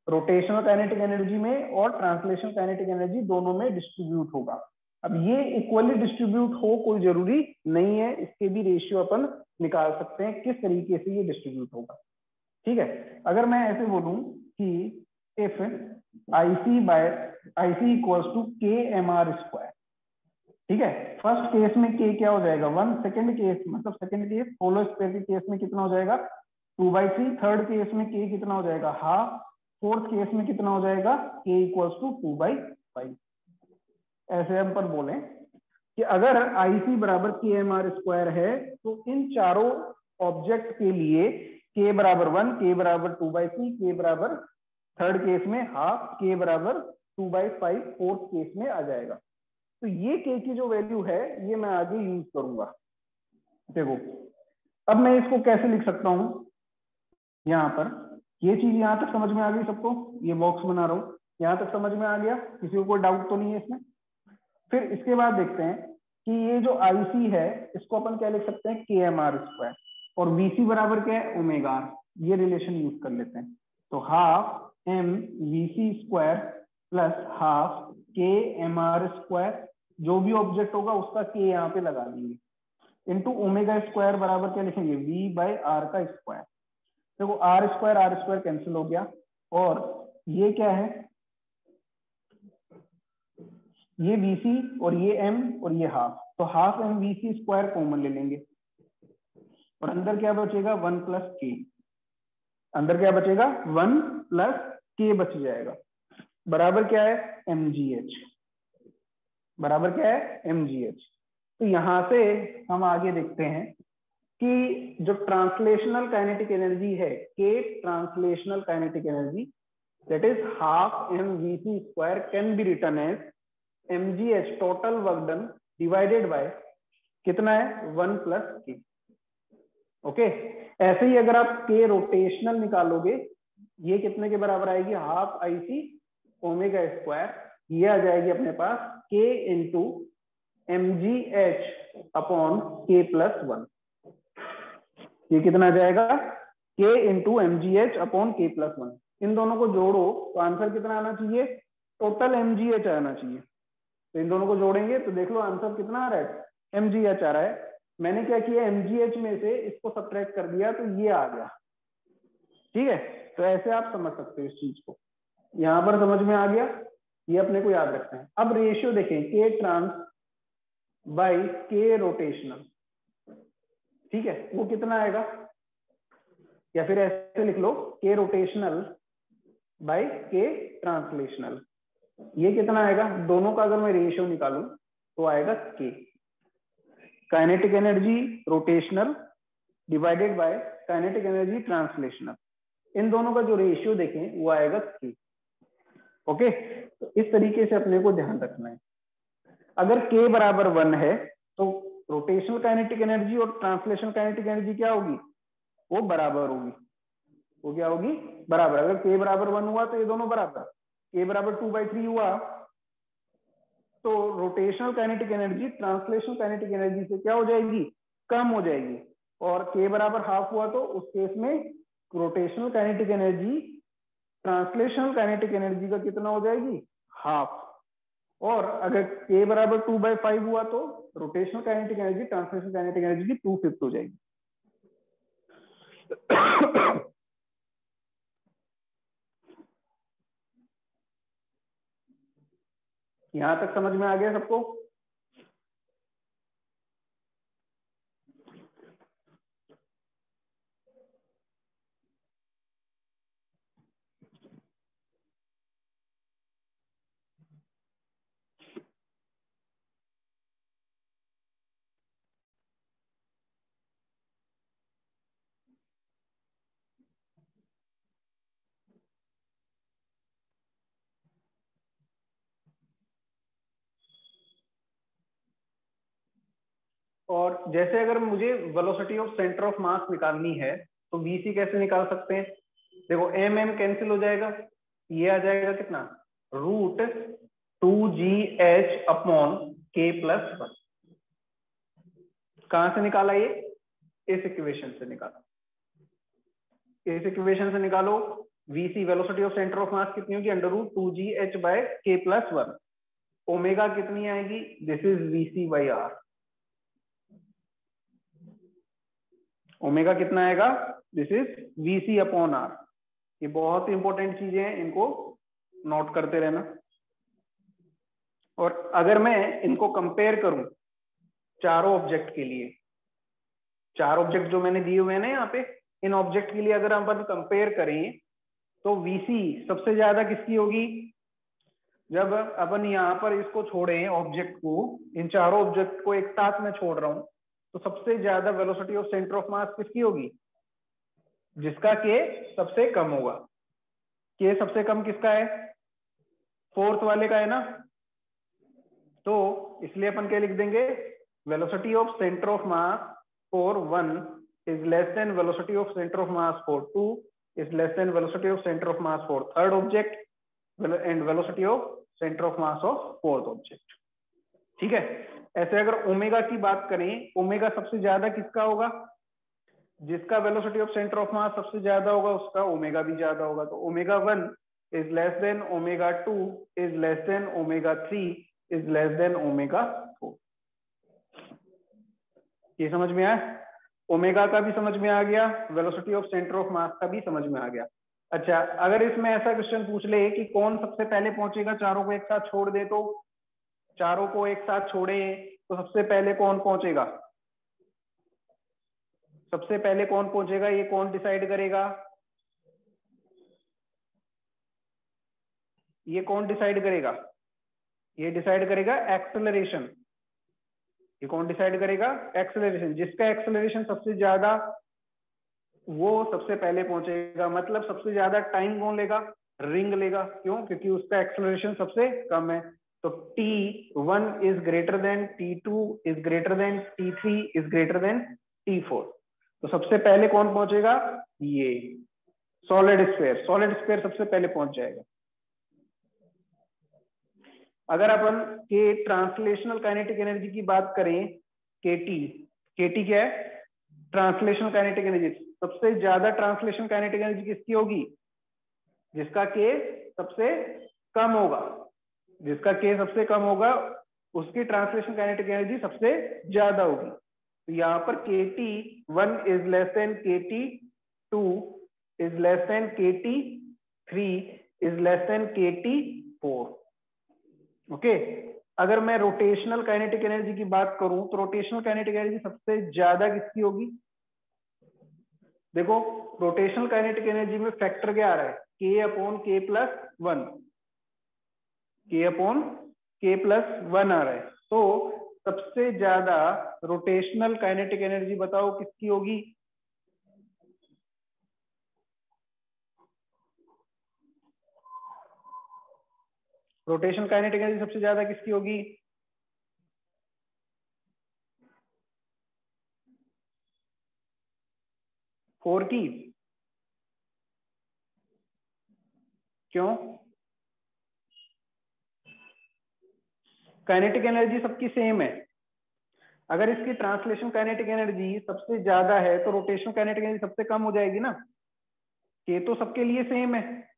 रोटेशनल काइनेटिक एनर्जी में और ट्रांसलेशनल काइनेटिक एनर्जी दोनों में डिस्ट्रीब्यूट होगा। अब ये इक्वली डिस्ट्रीब्यूट हो कोई जरूरी नहीं है, इसके भी रेशियो अपन निकाल सकते हैं किस तरीके से ये डिस्ट्रीब्यूट होगा, ठीक है। अगर मैं ऐसे बोलूं कि if IC equals to KMR square, ठीक है, फर्स्ट केस में K क्या हो जाएगा 1, सेकंड केस मतलब सेकंड केस होलो स्फीयर के केस में कितना हो जाएगा 2/3, थर्ड केस में K कितना हो जाएगा हाफ, फोर्थ केस में कितना हो जाएगा K इक्वल्स टू 2/5। ऐसे हम पर बोले कि अगर IC बराबर KMR स्क्वायर है तो इन चारों ऑब्जेक्ट के लिए K बराबर 1, K बराबर 2/3, K बराबर थर्ड केस में हाफ, K बराबर 2/5 फोर्थ केस में आ जाएगा। तो ये K की जो वैल्यू है ये मैं आगे यूज करूंगा। देखो अब मैं इसको कैसे लिख सकता हूं, यहाँ पर ये चीज यहाँ तक समझ में आ गई सबको, ये बॉक्स बना रहा हूँ, यहाँ तक समझ में आ गया, किसी को कोई डाउट तो नहीं है इसमें। फिर इसके बाद देखते हैं कि ये जो IC है इसको अपन क्या लिख सकते हैं KMR स्क्वायर, और VC बराबर क्या है ओमेगा R, ये रिलेशन यूज कर लेते हैं। तो half mVC square plus half KMR square, जो भी ऑब्जेक्ट होगा उसका K यहाँ पे लगा देंगे, इंटू ओमेगा स्क्वायर बराबर क्या लिखेंगे V/R का स्क्वायर। देखो R स्क्वायर कैंसिल हो गया, और ये क्या है, ये VC और ये M और ये हाफ, तो हाफ mVC स्क्वायर कॉमन ले लेंगे, और अंदर क्या बचेगा 1 प्लस K, अंदर क्या बचेगा 1 प्लस K बच जाएगा, बराबर क्या है mgh, बराबर क्या है mgh। तो यहां से हम आगे देखते हैं कि जो ट्रांसलेशनल काइनेटिक एनर्जी है, के translational kinetic energy, that is half mvc square can be written as mgh total work done divided by कितना है 1 प्लस के। ओके, ऐसे ही अगर आप के रोटेशनल निकालोगे, ये कितने के बराबर आएगी, हाफ IC ओमेगा स्क्वायर, ये आ जाएगी अपने पास के इंटू mgh अपॉन के प्लस 1। ये कितना आ जाएगा, के इंटू mgh अपॉन के प्लस 1। इन दोनों को जोड़ो तो आंसर कितना आना चाहिए, टोटल mgh आना चाहिए। तो इन दोनों को जोड़ेंगे तो देख लो आंसर कितना आ रहा है, mgh आ रहा है। मैंने क्या किया, mgh में से इसको सब्ट्रैक्ट कर दिया तो ये आ गया। ठीक है, तो ऐसे आप समझ सकते हो इस चीज को, यहां पर समझ में आ गया, ये अपने को याद रखना है। अब रेशियो देखें, के ट्रांस बाई के रोटेशनल, ठीक है, वो कितना आएगा, या फिर ऐसे लिख लो, के रोटेशनल बाई के ट्रांसलेशनल, ये कितना आएगा, दोनों का अगर मैं रेशियो निकालूं तो आएगा के, kinetic energy rotational divided by kinetic energy translational, इन दोनों का जो रेशियो देखें वो आएगा के। ओके, तो इस तरीके से अपने को ध्यान रखना है। अगर के बराबर 1 है तो रोटेशनल काइनेटिक एनर्जी और ट्रांसलेशनल काइनेटिक एनर्जी क्या होगी, वो बराबर होगी। वो क्या होगी, बराबर। अगर के बराबर 1 हुआ तो ये दोनों बराबर, के बराबर 2/3 हुआ तो rotational kinetic energy translational kinetic energy से क्या हो जाएगी, कम हो जाएगी। और के बराबर हाफ हुआ तो उस केस में rotational kinetic energy translational kinetic energy का कितना हो जाएगी, हाफ। और अगर के बराबर 2/5 हुआ तो rotational kinetic energy translational kinetic energy की 2/5 हो जाएगी। यहां तक समझ में आ गया सबको? और जैसे अगर मुझे वेलोसिटी ऑफ सेंटर ऑफ मास निकालनी है तो वीसी कैसे निकाल सकते हैं, देखो एम एम कैंसिल हो जाएगा, ये आ जाएगा कितना, √2gh अपॉन के प्लस 1। कहां से निकाला ये, इस इक्वेशन से निकाला, इस इक्वेशन से निकालो। VC velocity of centre of मास कितनी होगी, √2gh बाय के प्लस 1। ओमेगा कितनी आएगी, this is VC by R. Omega कितना आएगा, this is VC upon R. ये बहुत इंपॉर्टेंट चीजें हैं, इनको नोट करते रहना। और अगर मैं इनको कंपेयर करूं चारों ऑब्जेक्ट के लिए, चार ऑब्जेक्ट जो मैंने दिए हुए हैं ना यहाँ पे, इन ऑब्जेक्ट के लिए अगर हम कंपेयर करें तो वीसी सबसे ज्यादा किसकी होगी, जब अपन यहाँ पर इसको छोड़े ऑब्जेक्ट को, इन चारों ऑब्जेक्ट को एक साथ में छोड़ रहा हूं, तो सबसे ज्यादा वेलोसिटी ऑफ सेंटर ऑफ मास किसकी होगी, जिसका के सबसे कम होगा। के सबसे कम किसका है, फोर्थ वाले का है ना, तो इसलिए अपन क्या लिख देंगे, velocity of centre of mass for 1 is less than velocity of centre of mass for 2 is less than velocity of centre of mass for third object and velocity of centre of mass of fourth object. ठीक है, ऐसे अगर omega की बात करें, omega सबसे ज्यादा किसका होगा, जिसका वेलोसिटी ऑफ सेंटर ऑफ मास सबसे ज्यादा होगा उसका ओमेगा भी ज्यादा होगा। तो omega 1 is less than omega 2 is less than omega 3 is less than omega 4। ये समझ में आया, ओमेगा का भी समझ में आ गया, वेलोसिटी ऑफ सेंटर ऑफ मास का भी समझ में आ गया। अच्छा, अगर इसमें ऐसा क्वेश्चन पूछ ले कि कौन सबसे पहले पहुंचेगा, चारों को एक साथ छोड़ दे तो, चारों को एक साथ छोड़े तो सबसे पहले कौन पहुंचेगा, सबसे पहले कौन पहुंचेगा, ये कौन डिसाइड करेगा, ये कौन डिसाइड करेगा, ये डिसाइड करेगा एक्सेलरेशन। ये कौन डिसाइड करेगा? एक्सेलरेशन। जिसका एक्सेलरेशन सबसे ज्यादा वो सबसे पहले पहुंचेगा। मतलब सबसे ज्यादा टाइम कौन लेगा? रिंग लेगा। क्यों? क्योंकि उसका एक्सेलरेशन सबसे कम है। तो T1 is greater than T2 is greater than T3 is greater than T4। तो सबसे पहले कौन पहुंचेगा? ये सॉलिड स्फीयर। सॉलिड स्फीयर सबसे पहले पहुंच जाएगा। अगर अपन के ट्रांसलेशनल काइनेटिक एनर्जी की बात करें, केटी क्या है? Translational kinetic energy. सबसे ज्यादा ट्रांसलेशन काइनेटिक एनर्जी किसकी होगी? जिसका के सबसे कम होगा। जिसका के सबसे कम होगा उसकी ट्रांसलेशन काइनेटिक एनर्जी सबसे ज्यादा होगी। तो यहाँ पर KT1 is less than KT2 is less than KT3 is less than KT4। Okay. अगर मैं रोटेशनल काइनेटिक एनर्जी की बात करूं तो रोटेशनल काइनेटिक एनर्जी सबसे ज्यादा किसकी होगी? देखो रोटेशनल काइनेटिक एनर्जी में फैक्टर क्या आ रहा है? K/K+1। K/K+1 आ रहा है। तो सबसे ज्यादा रोटेशनल काइनेटिक एनर्जी बताओ किसकी होगी? रोटेशनल काइनेटिक एनर्जी सबसे ज्यादा किसकी होगी? फोर की। क्यों? काइनेटिक एनर्जी सबकी सेम है। अगर इसकी ट्रांसलेशन काइनेटिक एनर्जी सबसे ज्यादा है तो रोटेशनल काइनेटिक एनर्जी सबसे कम हो जाएगी ना। के तो सबके लिए सेम है।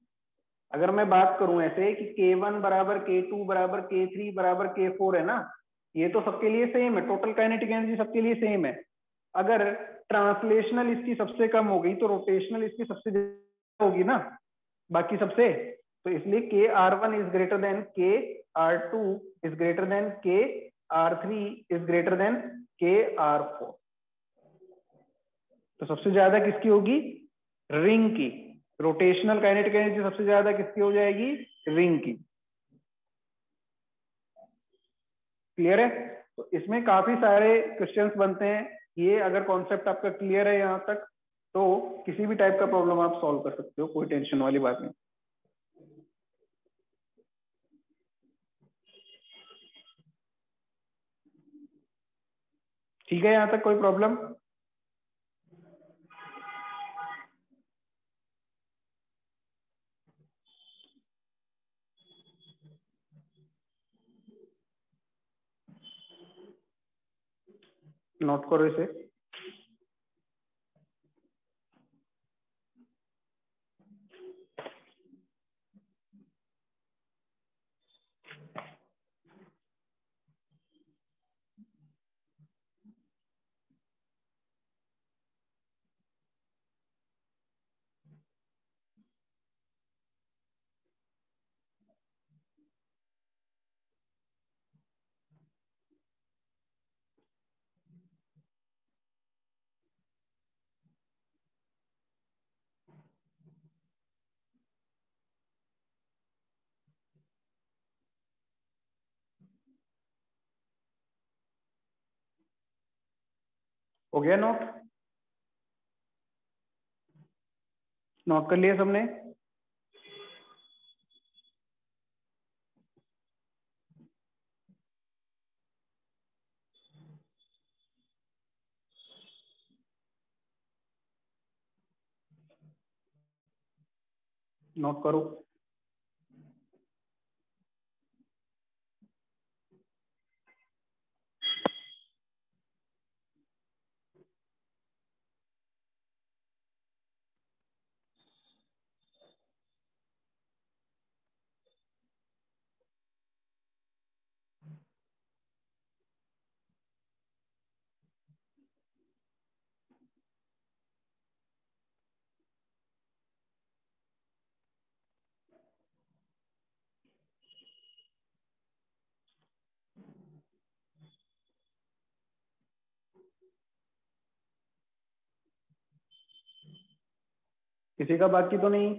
अगर मैं बात करूं ऐसे कि K1 बराबर K2 बराबर K3 बराबर K4 है ना, ये तो सबके लिए सेम है। टोटल काइनेटिक एनर्जी सबके लिए सेम है। अगर ट्रांसलेशनल इसकी सबसे कम हो गई तो रोटेशनल इसकी सबसे ज्यादा होगी ना बाकी सबसे। तो इसलिए Kr1 is greater than Kr2 is greater than Kr3 is greater than Kr4। तो सबसे ज्यादा किसकी होगी? रिंग की। रोटेशनल काइनेटिक एनर्जी सबसे ज्यादा किसकी हो जाएगी? रिंग की। क्लियर है? तो इसमें काफी सारे क्वेश्चंस बनते हैं। ये अगर कॉन्सेप्ट आपका क्लियर है यहाँ तक तो किसी भी टाइप का प्रॉब्लम आप सॉल्व कर सकते हो, कोई टेंशन वाली बात नहीं। ठीक है? यहाँ तक कोई प्रॉब्लम? नोट करो इसे। हो गया नोट? नोट कर लिया सबने? नोट करो। किसी का बाकी तो नहीं?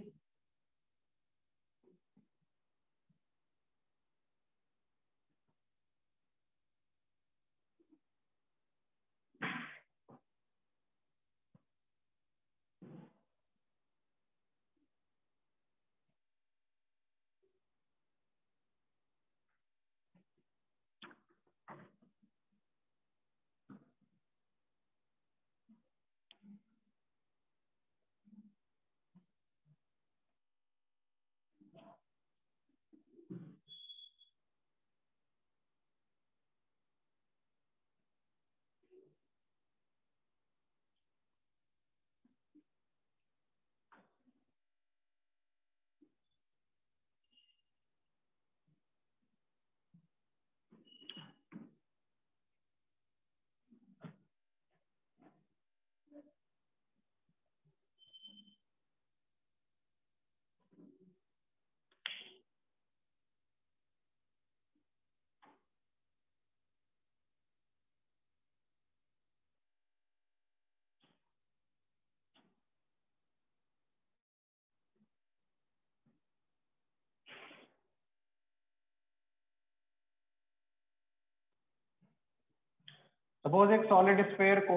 सपोज एक सॉलिड स्फीयर को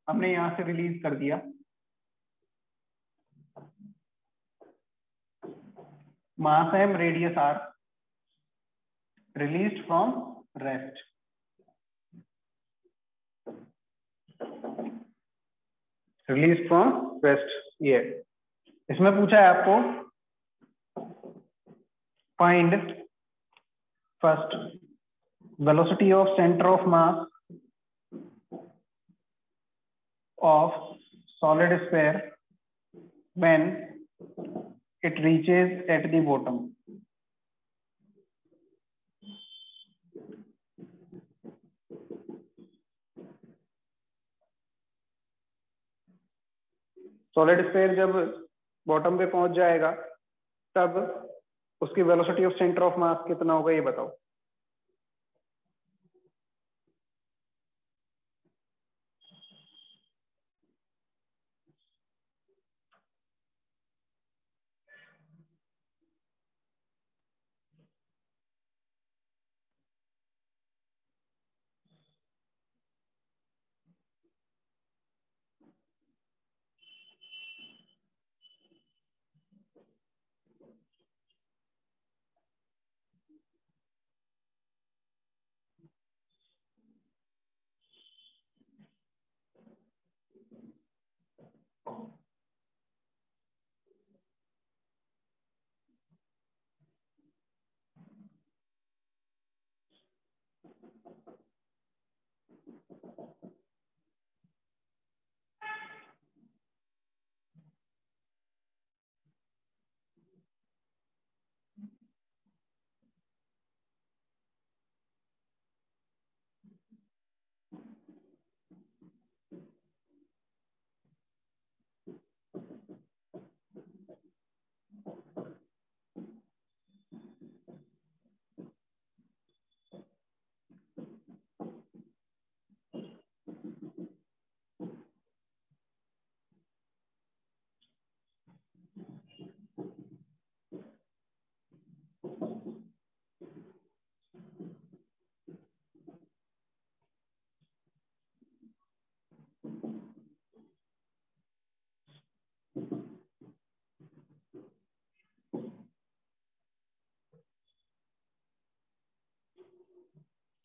हमने यहां से रिलीज कर दिया, मास m radius r, released from rest. Release from rest, ये इसमें पूछा है आपको find first velocity of centre of mass of solid sphere when it reaches at the bottom. Solid sphere जब बॉटम पे पहुंच जाएगा तब उसकी velocity of centre of mass कितना होगा, ये बताओ।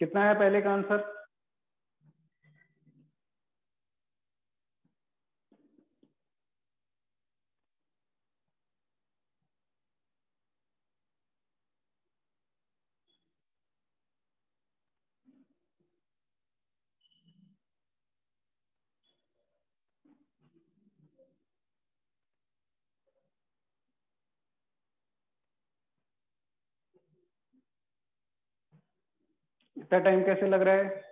कितना है पहले का आंसर? इतना टाइम कैसे लग रहा है?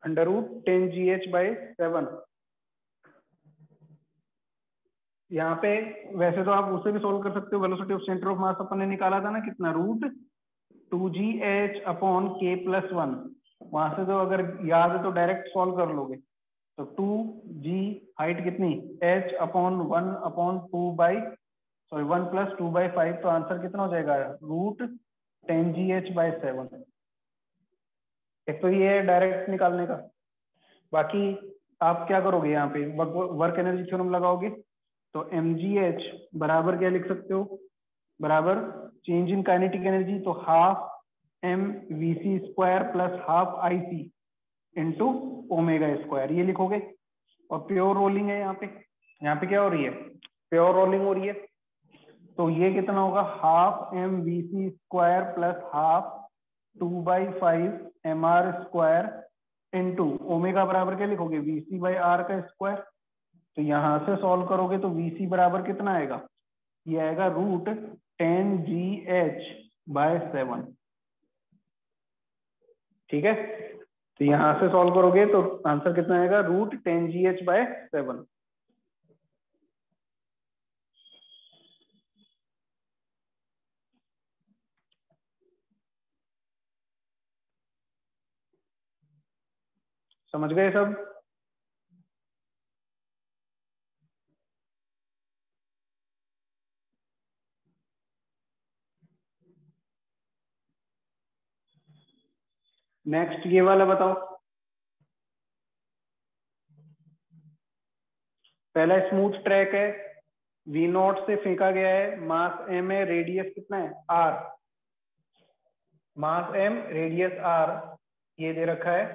√10GH/7। यहाँ पे वैसे तो आप उससे भी सोल्व कर सकते हो, velocity of centre of mass अपन ने निकाला था ना कितना, √2GH/k+1। वहां से तो अगर याद है तो डायरेक्ट सॉल्व कर लोगे। तो 2G हाइट कितनी, h/1 तो आंसर कितना हो जाएगा, √10GH/7। एक तो ये है डायरेक्ट निकालने का। बाकी आप क्या करोगे, यहाँ पे वर्क एनर्जी थ्योरम लगाओगे तो mgh बराबर क्या लिख सकते हो, बराबर चेंज इन काइनेटिक एनर्जी, तो half mvc² plus half ic into omega square, ये लिखोगे। और प्योर रोलिंग है यहाँ पे क्या हो रही है, प्योर रोलिंग हो रही है, तो ये कितना होगा, half mvc² plus half 2/5 mr² into omega बराबर क्या लिखोगे, vc/r का स्क्वायर। तो यहां से सॉल्व करोगे तो vc बराबर कितना आएगा, ये आएगा √10 8/7। ठीक है, तो यहां से सॉल्व करोगे तो आंसर कितना आएगा, √10GH/7। समझ गए सब? नेक्स्ट ये वाला बताओ। पहला स्मूथ ट्रैक है, V0 से फेंका गया है, मास m है, रेडियस कितना है r, मास m रेडियस r ये दे रखा है,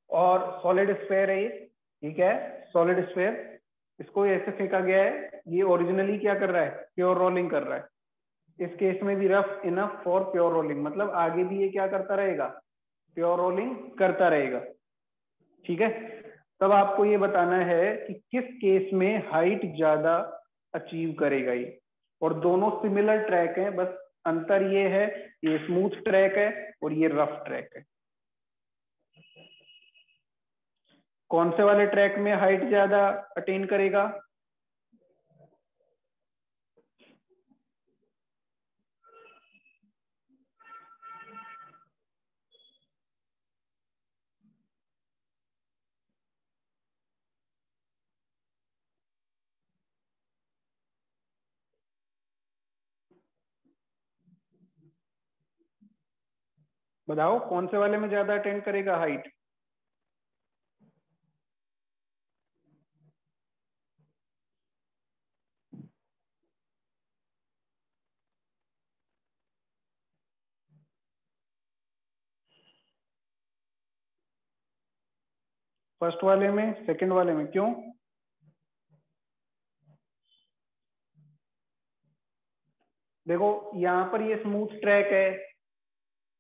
और सॉलिड स्फीयर है ये क्या है, सॉलिड स्फीयर। इसको ऐसे फेंका गया है, ये ओरिजिनली क्या कर रहा है, प्योर रोलिंग कर रहा है। इस केस में भी rough enough for pure rolling, मतलब आगे भी ये क्या करता रहेगा, प्योर रोलिंग करता रहेगा। ठीक है, तब आपको ये बताना है कि किस केस में हाइट ज्यादा अचीव करेगा ये, और दोनों सिमिलर ट्रैक हैं, बस अंतर ये है, ये स्मूथ ट्रैक है और ये रफ ट्रैक है। कौन से वाले ट्रैक में हाइट ज्यादा अटेन करेगा, बताओ कौन से वाले में ज्यादा अटेन करेगा हाइट? फर्स्ट वाले में, सेकंड वाले में, क्यों? देखो यहाँ पर ये स्मूथ ट्रैक है,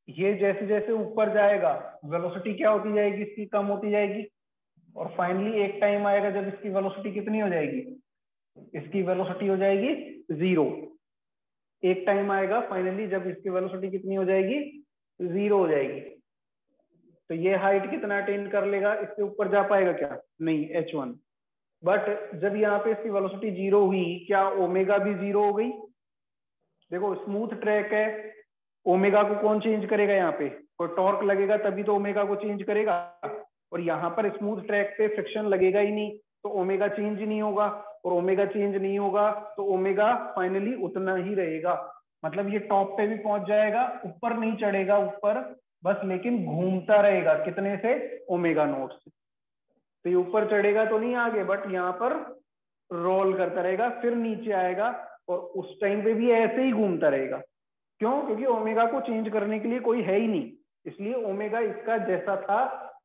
ये जैसे जैसे ऊपर जाएगा वेलोसिटी क्या होती जाएगी, इसकी कम होती जाएगी, और फाइनली एक टाइम आएगा जब इसकी वेलोसिटी कितनी हो जाएगी, इसकी वेलोसिटी हो जाएगी 0। एक टाइम आएगा फाइनली जब इसकी वेलोसिटी कितनी हो जाएगी, 0 हो जाएगी। तो ये हाइट कितना अटेन कर लेगा, इसके ऊपर जा पाएगा क्या, नहीं, h1। बट जब यहाँ पे इसकी वेलोसिटी 0 हुई, क्या ओमेगा भी 0 हो गई? देखो स्मूथ ट्रैक है, ओमेगा को कौन चेंज करेगा, यहाँ पे कोई टॉर्क लगेगा तभी तो ओमेगा को चेंज करेगा, और यहाँ पर स्मूथ ट्रैक पे फ्रिक्शन लगेगा ही नहीं, तो ओमेगा चेंज नहीं होगा, और ओमेगा चेंज नहीं होगा तो ओमेगा फाइनली उतना ही रहेगा। मतलब ये टॉप पे भी पहुंच जाएगा, ऊपर नहीं चढ़ेगा ऊपर बस, लेकिन घूमता रहेगा कितने से, ओमेगा नॉट से। तो ये ऊपर चढ़ेगा तो नहीं आगे, बट यहाँ पर रोल करता रहेगा, फिर नीचे आएगा, और उस टाइम पे भी ऐसे ही घूमता रहेगा। क्यों? क्योंकि ओमेगा को चेंज करने के लिए कोई है ही नहीं, इसलिए ओमेगा इसका जैसा था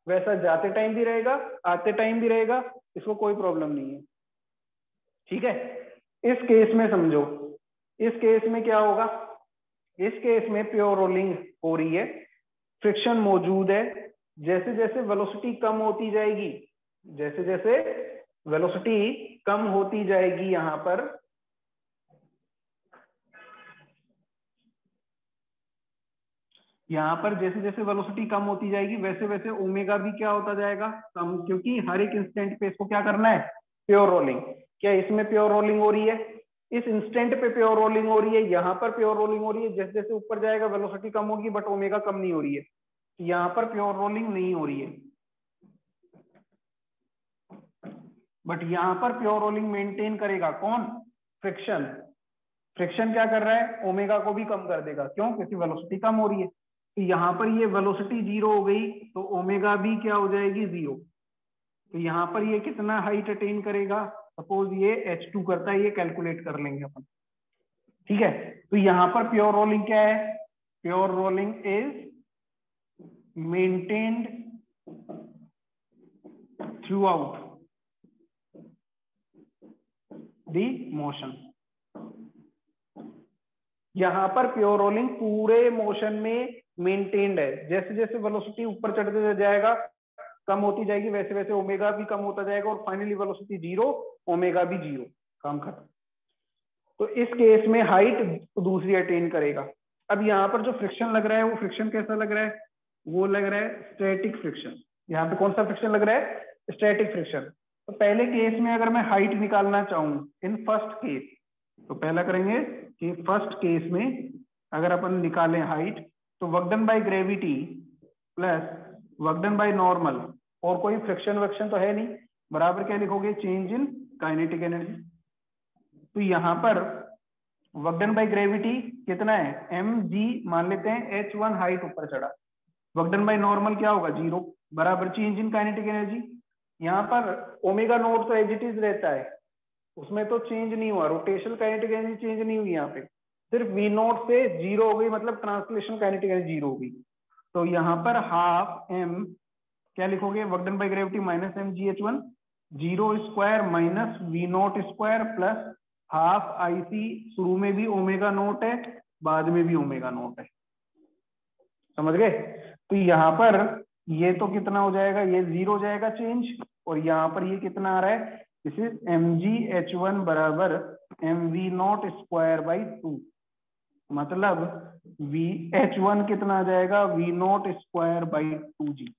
वैसा जाते टाइम भी रहेगा, आते टाइम भी रहेगा, इसको कोई प्रॉब्लम नहीं है। ठीक है, इस केस में समझो, इस केस में क्या होगा, इस केस में प्योर रोलिंग हो रही है, फ्रिक्शन मौजूद है, जैसे जैसे वेलोसिटी कम होती जाएगी, जैसे जैसे वेलोसिटी कम होती जाएगी, यहां पर जैसे जैसे वेलोसिटी कम होती जाएगी वैसे वैसे ओमेगा भी क्या होता जाएगा, कम, क्योंकि हर एक इंस्टेंट पे इसको क्या करना है, प्योर रोलिंग। क्या इसमें प्योर रोलिंग हो रही है, इस इंस्टेंट पे प्योर रोलिंग हो रही है, यहाँ पर प्योर रोलिंग हो रही है, जैसे जैसे ऊपर जाएगा वेलोसिटी कम होगी बट ओमेगा कम नहीं हो रही है, तो यहाँ पर प्योर रोलिंग नहीं हो रही है। बट यहाँ पर प्योर रोलिंग मेंटेन करेगा कौन, फ्रिक्शन। फ्रिक्शन क्या कर रहा है, ओमेगा को भी कम कर देगा, क्यों, क्योंकि वेलोसिटी कम हो रही है। तो यहाँ पर ये वेलोसिटी 0 हो गई तो ओमेगा भी क्या हो जाएगी, 0। तो यहाँ पर ये कितना हाइट अटेन करेगा, सपोज ये h2 करता है, ये कैलकुलेट कर लेंगे अपन। ठीक है, तो यहाँ पर प्योर रोलिंग क्या है, pure rolling is maintained through out the motion. यहाँ पर प्योर रोलिंग पूरे मोशन में मेंटेन्ड है, जैसे जैसे वेलोसिटी ऊपर चढ़ते जाएगा कम होती जाएगी, वैसे वैसे ओमेगा भी कम होता जाएगा, और फाइनली वेलोसिटी 0, ओमेगा भी 0, काम खत्म। तो इस केस में हाइट दूसरी अटेन करेगा। अब यहाँ पर जो फ्रिक्शन लग रहा है वो फ्रिक्शन कैसा लग रहा है, वो लग रहा है स्टैटिक फ्रिक्शन। यहाँ पे कौन सा फ्रिक्शन लग रहा है, स्टैटिक फ्रिक्शन। तो पहले केस में अगर मैं हाइट निकालना चाहूँ इन फर्स्ट केस, तो पहला करेंगे कि फर्स्ट केस में अगर अपन निकालें हाइट, तो work done by gravity plus work done by normal, और कोई फ्रिक्शन वक्शन तो है नहीं, बराबर क्या लिखोगे, चेंज इन काइनेटिक एनर्जी। तो यहाँ पर वर्क डन बाय ग्रेविटी कितना है, mg मान लेते हैं, h1 हाइट ऊपर चढ़ा, वर्क डन बाय नॉर्मल क्या होगा, 0, बराबर चेंज इन काइनेटिक एनर्जी। यहाँ पर ओमेगा नोट तो एज इट इज रहता है, उसमें तो चेंज नहीं हुआ, रोटेशनल काइनेटिक एनर्जी चेंज नहीं हुई, यहाँ पे सिर्फ वी नोट से 0 हो गई, मतलब ट्रांसलेशन काइनेटिक एनर्जी 0 हो गई। तो यहाँ पर हाफ m क्या लिखोगे, work done by gravity minus mgh1, 0 square minus v naught square plus half IC, शुरू में भी ओमेगा नोट है, बाद में भी ओमेगा नोट है, समझ गए। तो यहाँ पर ये तो कितना हो जाएगा, ये 0 हो जाएगा चेंज, और यहाँ पर ये कितना आ रहा है, दिस इज mgh1 बराबर mv नॉट स्क्वायर बाई 2, मतलब vh1 कितना आ जाएगा, we naught square by 2g,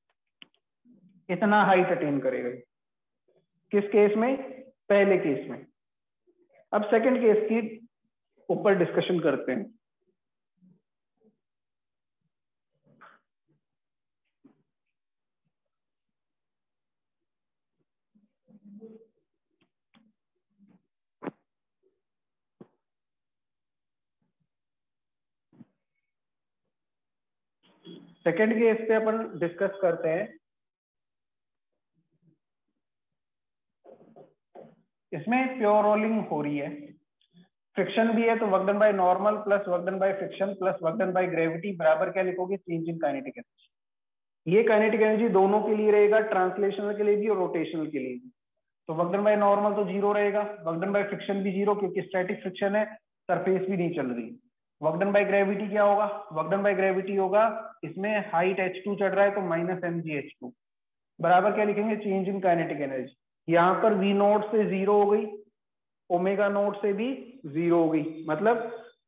इतना हाइट अटेन करेगा। किस केस में, पहले केस में। अब सेकंड केस की ऊपर डिस्कशन करते हैं। सेकंड केस पे अपन डिस्कस करते हैं। इसमें प्योर रोलिंग हो रही है, फ्रिक्शन भी है, तो work done by normal plus work done by friction plus work done by gravity बराबर क्या लिखोगे, चेंज इन काइनेटिक एनर्जी। ये काइनेटिक एनर्जी दोनों के लिए रहेगा, ट्रांसलेशनल के लिए भी और रोटेशनल के लिए भी। तो वर्क डन बाय नॉर्मल तो 0 रहेगा, वर्क डन बाय फ्रिक्शन भी 0, क्योंकि स्टैटिक फ्रिक्शन है, सरफेस भी नहीं चल रही। वर्क डन बाय ग्रेविटी क्या होगा, वर्क डन बाय ग्रेविटी होगा, इसमें हाइट h2 चढ़ रहा है, तो माइनस mgh2 बराबर क्या लिखेंगे, चेंज इन काइनेटिक एनर्जी। यहाँ पर वी नोट से 0 हो गई, ओमेगा नोट से भी 0 हो गई, मतलब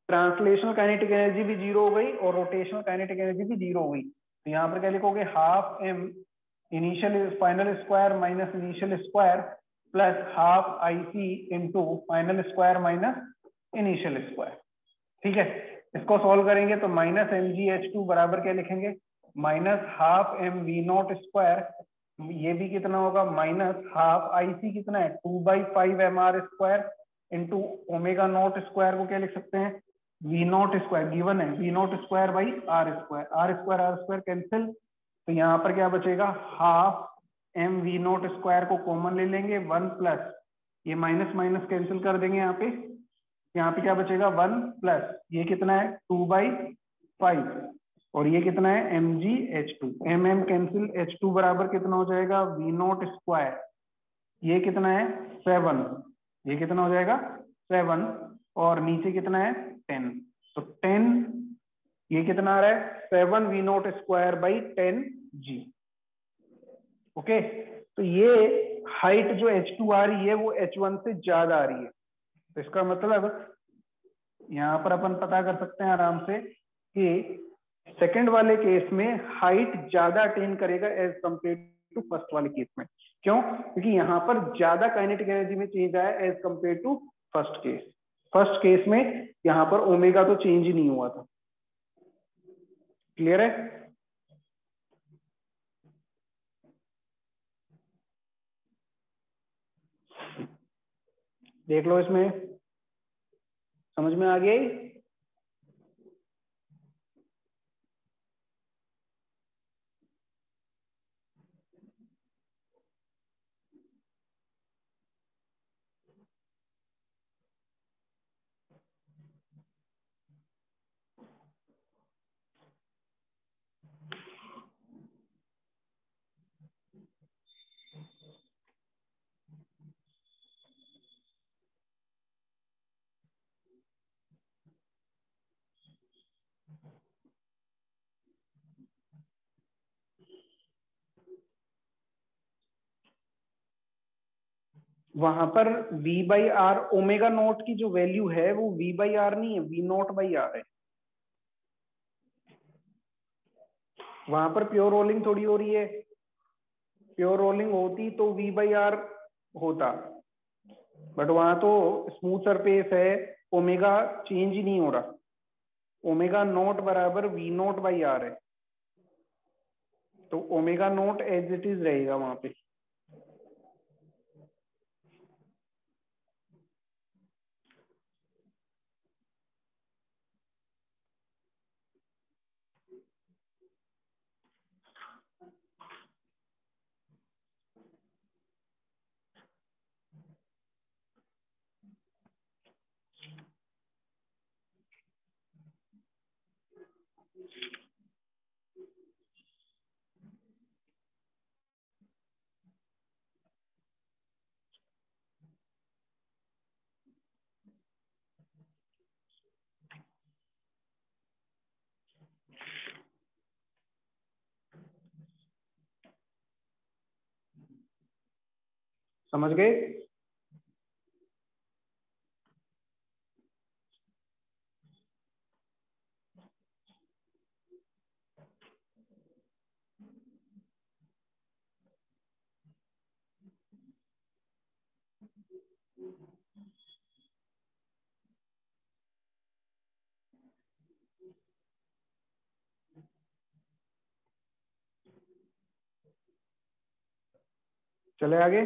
ट्रांसलेशनल काइनेटिक एनर्जी भी 0 हो गई और रोटेशनल काइनेटिक एनर्जी भी 0 हो गई। तो यहाँ पर क्या लिखोगे, half m initial final square minus initial square plus half IC into final square minus initial square. ठीक है, इसको सॉल्व करेंगे तो माइनस mgh2 बराबर क्या लिखेंगे, minus half m v naught square, ये भी कितना होगा, माइनस हाफ आईसी कितना है, 2/5 mr square into omega naught square को क्या लिख सकते हैं, वी नॉट स्क्वायर गिवन है, v naught square by R square, R square cancel, तो यहाँ पर क्या बचेगा, half m v naught square को कॉमन ले लेंगे, 1 प्लस ये माइनस माइनस कैंसिल कर देंगे, यहाँ पे क्या बचेगा, 1 प्लस ये कितना है, 2/5, और ये कितना है, mgh2, mm कैंसिल, h2 बराबर कितना हो जाएगा, वी नॉट स्क्वायर, ये कितना है 7, ये कितना हो जाएगा 7, और नीचे कितना है 10, तो 10, ये कितना आ रहा है 7 v naught square by 10g। Okay, तो ये हाइट जो h2 आ रही है वो h1 से ज्यादा आ रही है, तो इसका मतलब यहाँ पर अपन पता कर सकते हैं आराम से कि सेकंड वाले केस में हाइट ज्यादा अटेन करेगा एज कंपेयर टू फर्स्ट वाले केस में। क्यों, क्योंकि यहाँ पर ज्यादा काइनेटिक एनर्जी में चेंज आया as compare to first case. First case में यहाँ पर ओमेगा तो चेंज ही नहीं हुआ था। क्लियर है, देख लो, इसमें समझ में आ गया। वहां पर v by R omega naught की जो वैल्यू है वो v बाई आर नहीं है, v नोट बाई आर है। वहां पर प्योर रोलिंग थोड़ी हो रही है, प्योर रोलिंग होती तो v बाई आर होता, बट वहां तो स्मूथ सरफेस है, ओमेगा चेंज ही नहीं हो रहा, ओमेगा नोट बराबर वी नोट बाई आर है, तो omega naught as it is रहेगा वहां पे। समझ गए? चले आगे।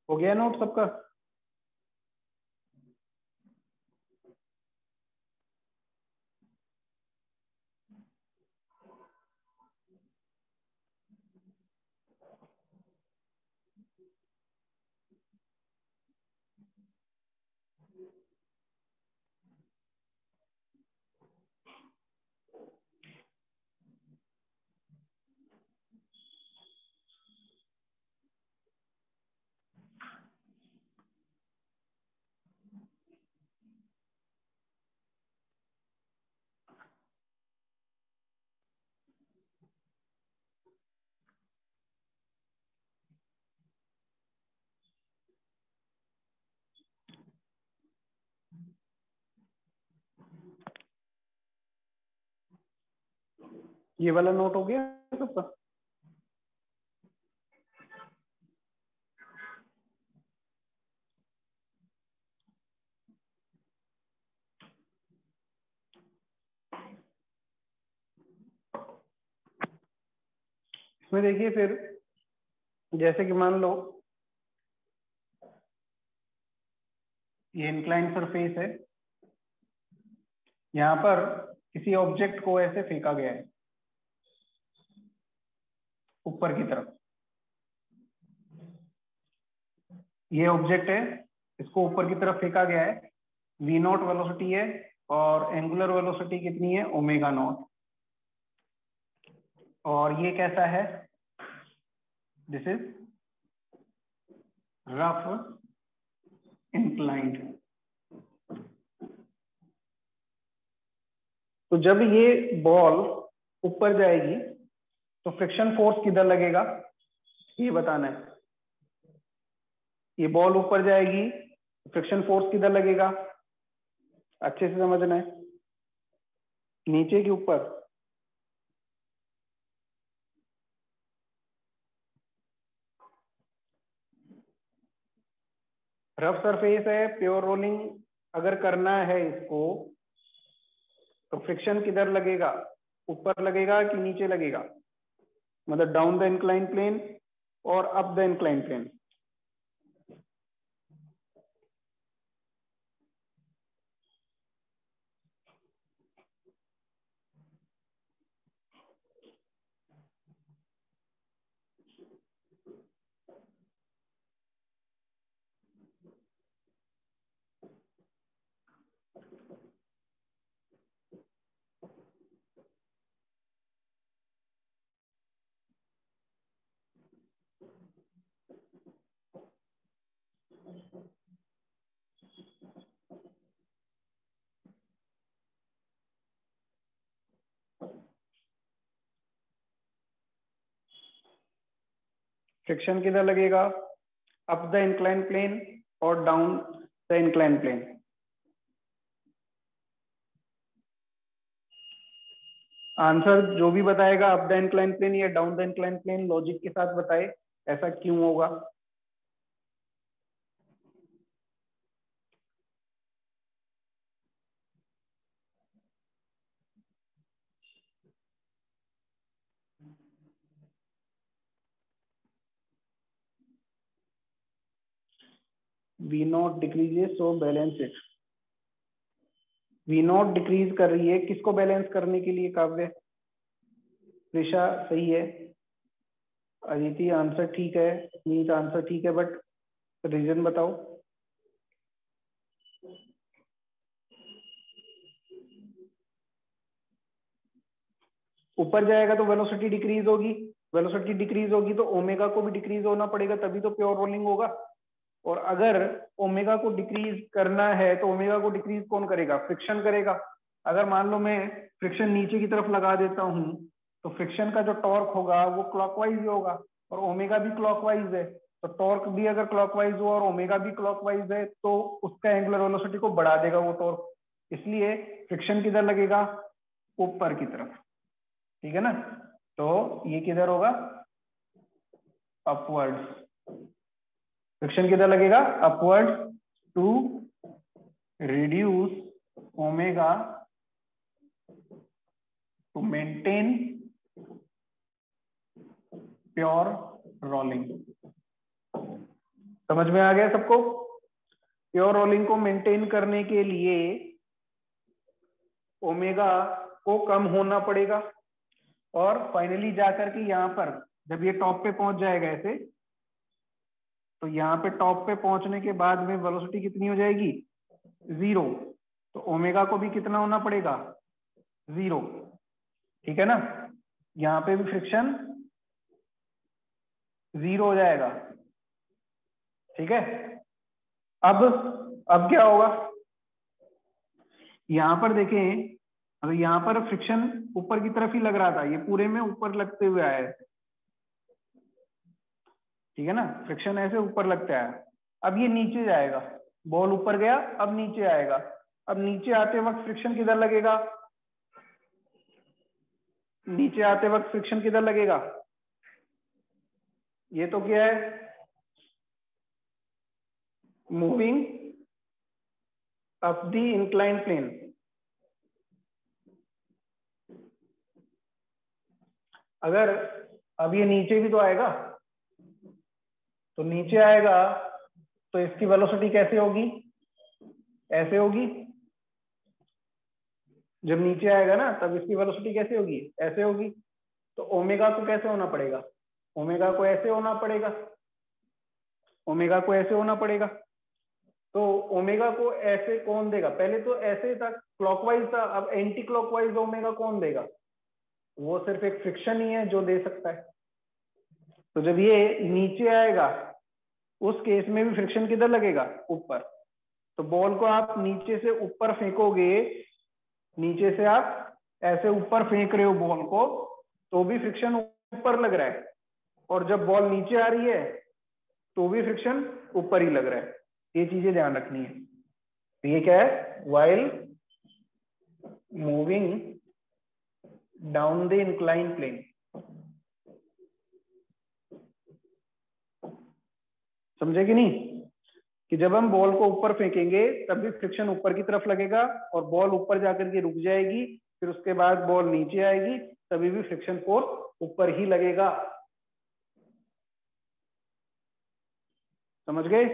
हो गया नोट सबका? ये वाला नोट हो गया सबका? इसमें देखिए फिर, जैसे कि मान लो ये इंक्लाइन सरफेस है, यहां पर किसी ऑब्जेक्ट को ऐसे फेंका गया है ऊपर की तरफ, ये ऑब्जेक्ट है, इसको ऊपर की तरफ फेंका गया है, वी नॉट वेलोसिटी है और एंगुलर वेलोसिटी कितनी है, ओमेगा नॉट। और ये कैसा है, दिस इज रफ इंक्लाइंड। तो जब ये बॉल ऊपर जाएगी तो फ्रिक्शन फोर्स किधर लगेगा, ये बताना है। ये बॉल ऊपर जाएगी, फ्रिक्शन फोर्स किधर लगेगा, अच्छे से समझना है, नीचे के ऊपर। रफ सरफेस है, प्योर रोलिंग अगर करना है इसको, तो फ्रिक्शन किधर लगेगा, ऊपर लगेगा कि नीचे लगेगा, मतलब डाउन द इंक्लाइन प्लेन और up the incline plane. Friction किधर लगेगा, अप द इंक्लाइन प्लेन और down the incline plane. Answer जो भी बताएगा अप द इंक्लाइन प्लेन या down the incline plane logic के साथ बताए ऐसा क्यों होगा। V naught decreases so balance it. V naught decrease कर रही है, किसको बैलेंस करने के लिए काव्य? त्रिषा सही है, अदिति आंसर ठीक है, नीत आंसर ठीक है, बट रीजन बताओ। ऊपर जाएगा तो वेलोसिटी डिक्रीज होगी, वेलोसिटी डिक्रीज होगी तो ओमेगा को भी डिक्रीज होना पड़ेगा, तभी तो प्योर रोलिंग होगा। और अगर ओमेगा को डिक्रीज करना है तो ओमेगा को डिक्रीज कौन करेगा? फ्रिक्शन करेगा। अगर मान लो मैं फ्रिक्शन नीचे की तरफ लगा देता हूं तो फ्रिक्शन का जो टॉर्क होगा वो क्लॉकवाइज ही होगा, और ओमेगा भी क्लॉकवाइज है, तो टॉर्क भी अगर क्लॉकवाइज हो और ओमेगा भी क्लॉकवाइज है तो उसका एंगुलर वेलोसिटी को बढ़ा देगा वो टॉर्क। इसलिए फ्रिक्शन किधर लगेगा? ऊपर की तरफ, ठीक है ना। तो ये किधर होगा? अपवर्ड। फ्रिक्शन किधर लगेगा? Upward to reduce omega to maintain pure rolling. समझ में आ गया सबको? प्योर रोलिंग को मेंटेन करने के लिए ओमेगा को कम होना पड़ेगा, और फाइनली जाकर के यहाँ पर जब ये टॉप पे पहुंच जाएगा ऐसे, तो यहाँ पे टॉप पे पहुंचने के बाद में वेलोसिटी कितनी हो जाएगी? 0। तो ओमेगा को भी कितना होना पड़ेगा? 0, ठीक है ना। यहाँ पे भी फ्रिक्शन 0 हो जाएगा, ठीक है। अब क्या होगा? यहाँ पर देखें, अगर यहाँ पर फ्रिक्शन ऊपर की तरफ ही लग रहा था, ये पूरे में ऊपर लगते हुए आया है, ठीक है ना, फ्रिक्शन ऐसे ऊपर लगता है। अब ये नीचे जाएगा, बॉल ऊपर गया, अब नीचे आएगा। अब नीचे आते वक्त फ्रिक्शन किधर लगेगा? नीचे आते वक्त फ्रिक्शन किधर लगेगा? ये तो क्या है? Moving up the incline plane. अगर अब ये नीचे भी तो आएगा, तो नीचे आएगा तो इसकी वेलोसिटी कैसे होगी? ऐसे होगी। जब नीचे आएगा ना तब इसकी वेलोसिटी कैसे होगी? ऐसे होगी। तो ओमेगा को कैसे होना पड़ेगा? ओमेगा को ऐसे होना पड़ेगा, ओमेगा को ऐसे होना पड़ेगा। तो ओमेगा को ऐसे कौन देगा? पहले तो ऐसे था, क्लॉकवाइज था, अब एंटी क्लॉकवाइज ओमेगा कौन देगा? वो सिर्फ एक फ्रिक्शन ही है जो दे सकता है। तो जब ये नीचे आएगा उस केस में भी फ्रिक्शन किधर लगेगा? ऊपर। तो बॉल को आप नीचे से ऊपर फेंकोगे, नीचे से आप ऐसे ऊपर फेंक रहे हो बॉल को, तो भी फ्रिक्शन ऊपर लग रहा है, और जब बॉल नीचे आ रही है तो भी फ्रिक्शन ऊपर ही लग रहा है। ये चीजें ध्यान रखनी है। तो ये क्या है? While moving down the incline plane. समझे कि नहीं? कि जब हम बॉल को ऊपर फेंकेंगे तब भी फ्रिक्शन ऊपर की तरफ लगेगा, और बॉल ऊपर जाकर के रुक जाएगी, फिर उसके बाद बॉल नीचे आएगी, तभी भी फ्रिक्शन फोर्स ऊपर ही लगेगा। समझ गए?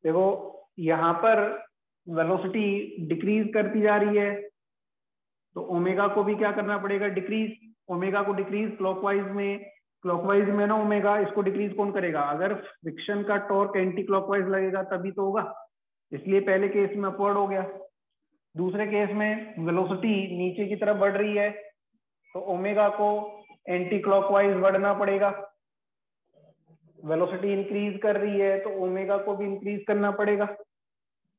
देखो यहां पर वेलोसिटी डिक्रीज करती जा रही है, तो ओमेगा को भी क्या करना पड़ेगा? डिक्रीज। ओमेगा को डिक्रीज क्लॉकवाइज में ना ओमेगा, इसको डिक्रीज कौन करेगा? अगर फ्रिक्शन का टॉर्क एंटी क्लॉकवाइज लगेगा तभी तो होगा, इसलिए पहले केस में अपवर्ड हो गया। दूसरे केस में वेलोसिटी नीचे की तरफ बढ़ रही है, तो ओमेगा को एंटी क्लॉकवाइज बढ़ना पड़ेगा। वेलोसिटी इंक्रीज कर रही है तो ओमेगा को भी इंक्रीज करना पड़ेगा।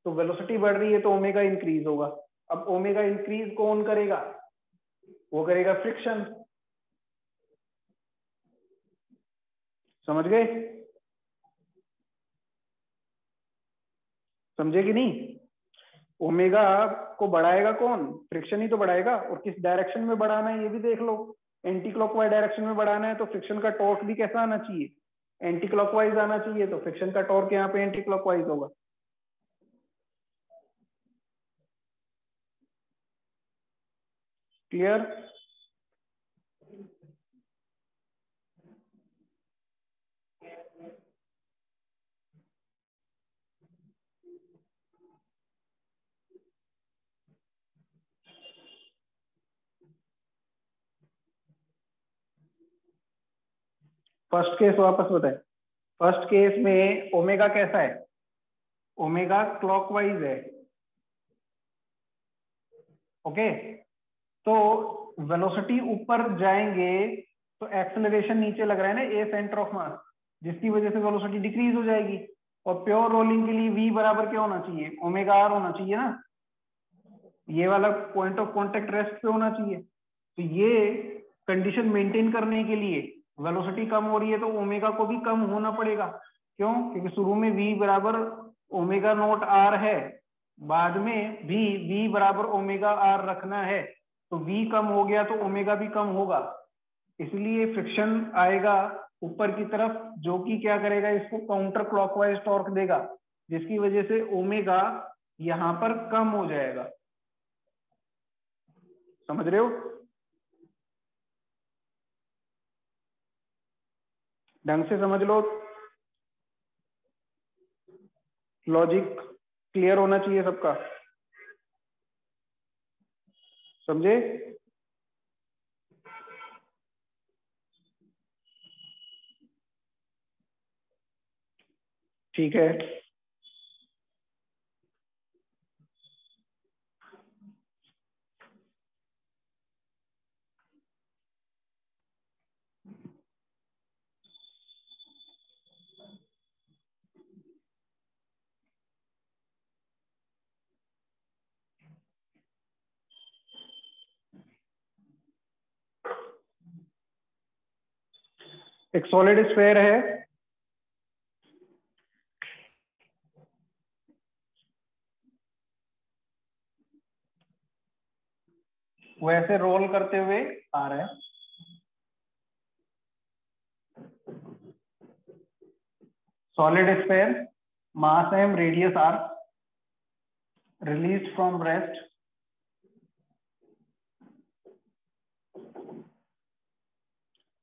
तो वेलोसिटी बढ़ रही है तो ओमेगा इंक्रीज होगा। अब ओमेगा इंक्रीज कौन करेगा? वो करेगा फ्रिक्शन। समझ गए? समझे कि नहीं? ओमेगा को बढ़ाएगा कौन? फ्रिक्शन ही तो बढ़ाएगा। और किस डायरेक्शन में बढ़ाना है ये भी देख लो। एंटी क्लॉकवाइज डायरेक्शन में बढ़ाना है तो फ्रिक्शन का टॉर्क भी कैसा आना चाहिए? एंटी क्लॉकवाइज आना चाहिए। तो फ्रिक्शन का टॉर्क यहाँ पे एंटी क्लॉकवाइज होगा। क्लियर? फर्स्ट केस वापस बताए। फर्स्ट केस में ओमेगा कैसा है? ओमेगा क्लॉकवाइज है। ओके, तो वेलोसिटी ऊपर जाएंगे तो एक्सेलरेशन नीचे लग रहा है ना, ए सेंटर ऑफ मास, जिसकी वजह से वेलोसिटी डिक्रीज हो जाएगी। और प्योर रोलिंग के लिए v बराबर क्या होना चाहिए? ओमेगा आर होना चाहिए ना। ये वाला पॉइंट ऑफ कांटेक्ट रेस्ट पे होना चाहिए। तो ये कंडीशन मेंटेन करने के लिए वेलोसिटी कम हो रही है तो ओमेगा को भी कम होना पड़ेगा। क्यों? क्योंकि शुरू में v बराबर ओमेगा नॉट आर है, बाद में भी v बराबर ओमेगा आर रखना है। तो v कम हो गया तो ओमेगा भी कम होगा, इसलिए फ्रिक्शन आएगा ऊपर की तरफ, जो कि क्या करेगा? इसको काउंटर क्लॉकवाइज टॉर्क देगा, जिसकी वजह से ओमेगा यहां पर कम हो जाएगा। समझ रहे हो? ढंग से समझ लो, लॉजिक क्लियर होना चाहिए सबका। समझे? ठीक है। एक सॉलिड स्फीयर है, वो ऐसे रोल करते हुए आ रहा है। Solid sphere, mass m, radius r, release from rest,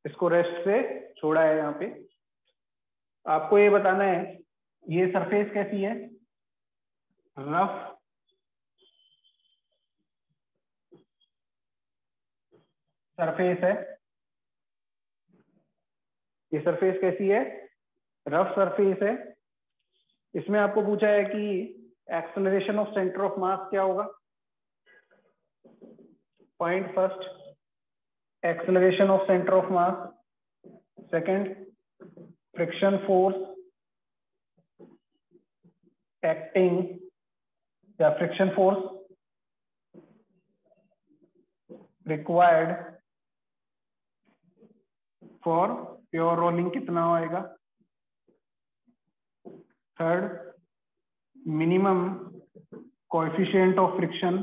इसको रेस्ट से छोड़ा है। यहाँ पे आपको ये बताना है ये सरफेस कैसी है? रफ सरफेस है। ये सरफेस कैसी है? रफ सरफेस है। इसमें आपको पूछा है कि acceleration of centre of mass क्या होगा? Point first, acceleration of centre of mass. Second, friction force acting या friction force required for pure rolling कितना आएगा? Third, minimum coefficient of friction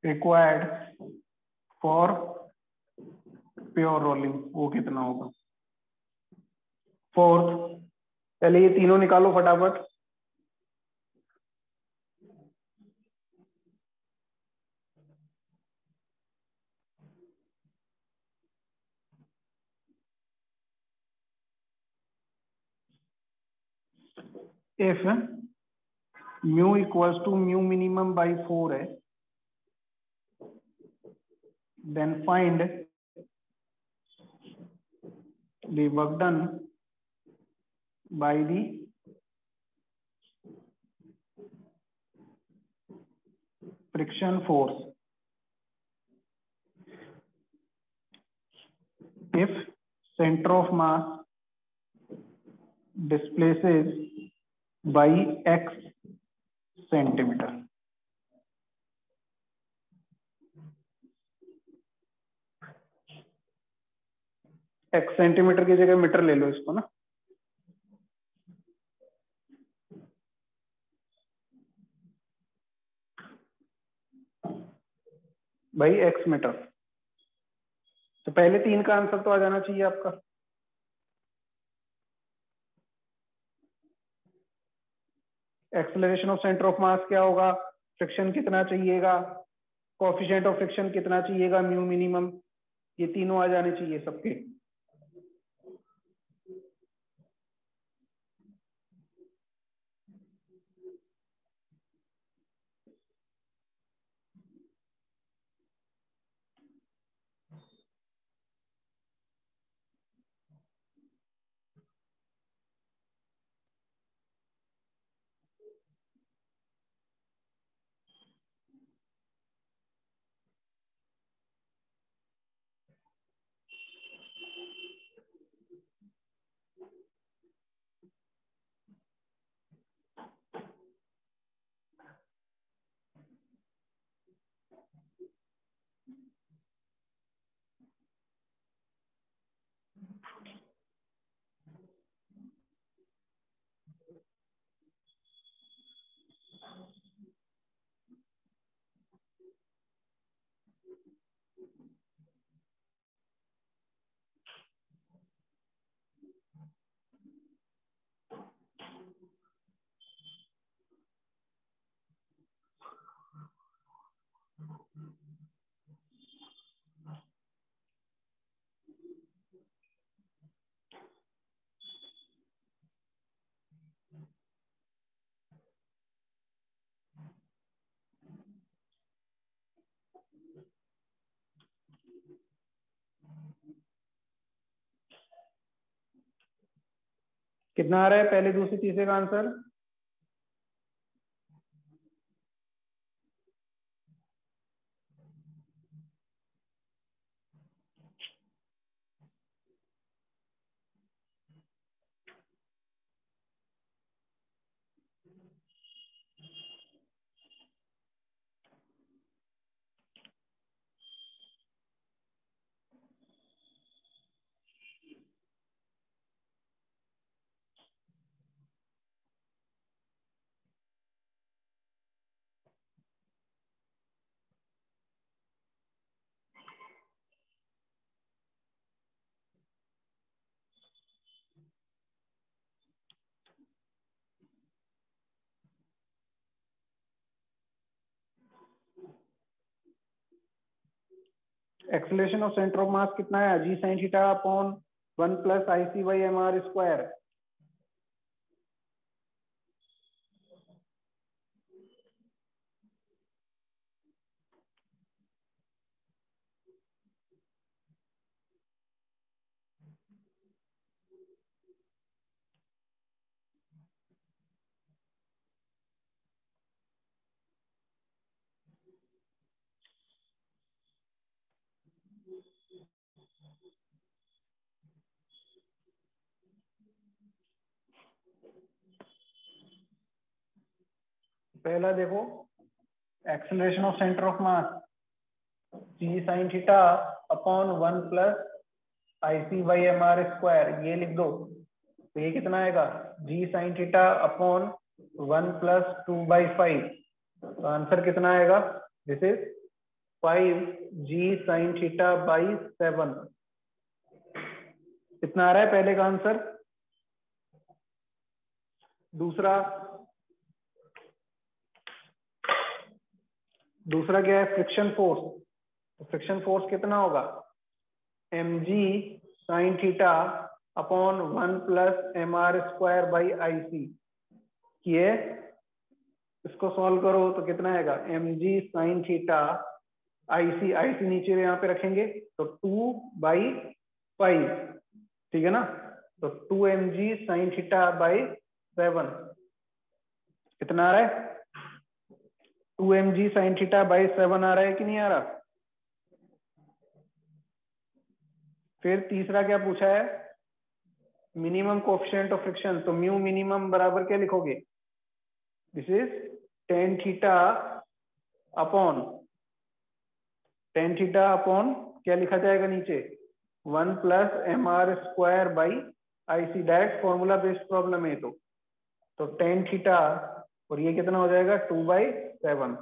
required for pure rolling, वो कितना होगा? Fourth, पहले ये तीनों निकालो फटाफट। If mu equals to mu minimum by 4 है, then find the work done by the friction force if center of mass displaces by x centimeter. x centimetre की जगह मीटर ले लो इसको ना। भाई x मीटर। तो पहले 3 का आंसर तो आ जाना चाहिए आपका। Acceleration of centre of mass क्या होगा, फ्रिक्शन कितना चाहिएगा, कोएफिशिएंट ऑफ फ्रिक्शन कितना चाहिएगा, म्यू मिनिमम, ये तीनों आ जाने चाहिए सबके। कितना आ रहा है पहले, दूसरे, तीसरे का answer? Acceleration of centre of mass कितना है, g sine theta upon 1 plus I C by M R square. पहला देखो, acceleration of centre of mass g sine theta upon 1 plus I C by M R square, ये लिख दो। तो ये कितना आएगा, g sine theta upon 1 plus 2/5। तो आंसर कितना आएगा, this is 5 g sine theta by 7। कितना आ रहा है पहले का आंसर। दूसरा क्या है, फ्रिक्शन फोर्स। तो फ्रिक्शन फोर्स कितना होगा, mg sine theta upon 1 plus M R square by I C. ये इसको सॉल्व करो तो कितना आएगा, mg sine theta, I C नीचे यहाँ पे रखेंगे तो 2/5, ठीक है ना। तो 2mg साइन थीटा बाई 7 कितना आ रहा है, 2mg साइन थीटा बाई 7 आ रहा है कि नहीं आ रहा। फिर तीसरा क्या पूछा है, मिनिमम कोएफिशिएंट ऑफ फ्रिक्शन। तो म्यू मिनिमम बराबर क्या लिखोगे, this is ten theta upon क्या लिखा जाएगा नीचे, 1 plus mr² by IC। Direct formula based problem है तो टेन थीटा और ये कितना हो जाएगा 2/7।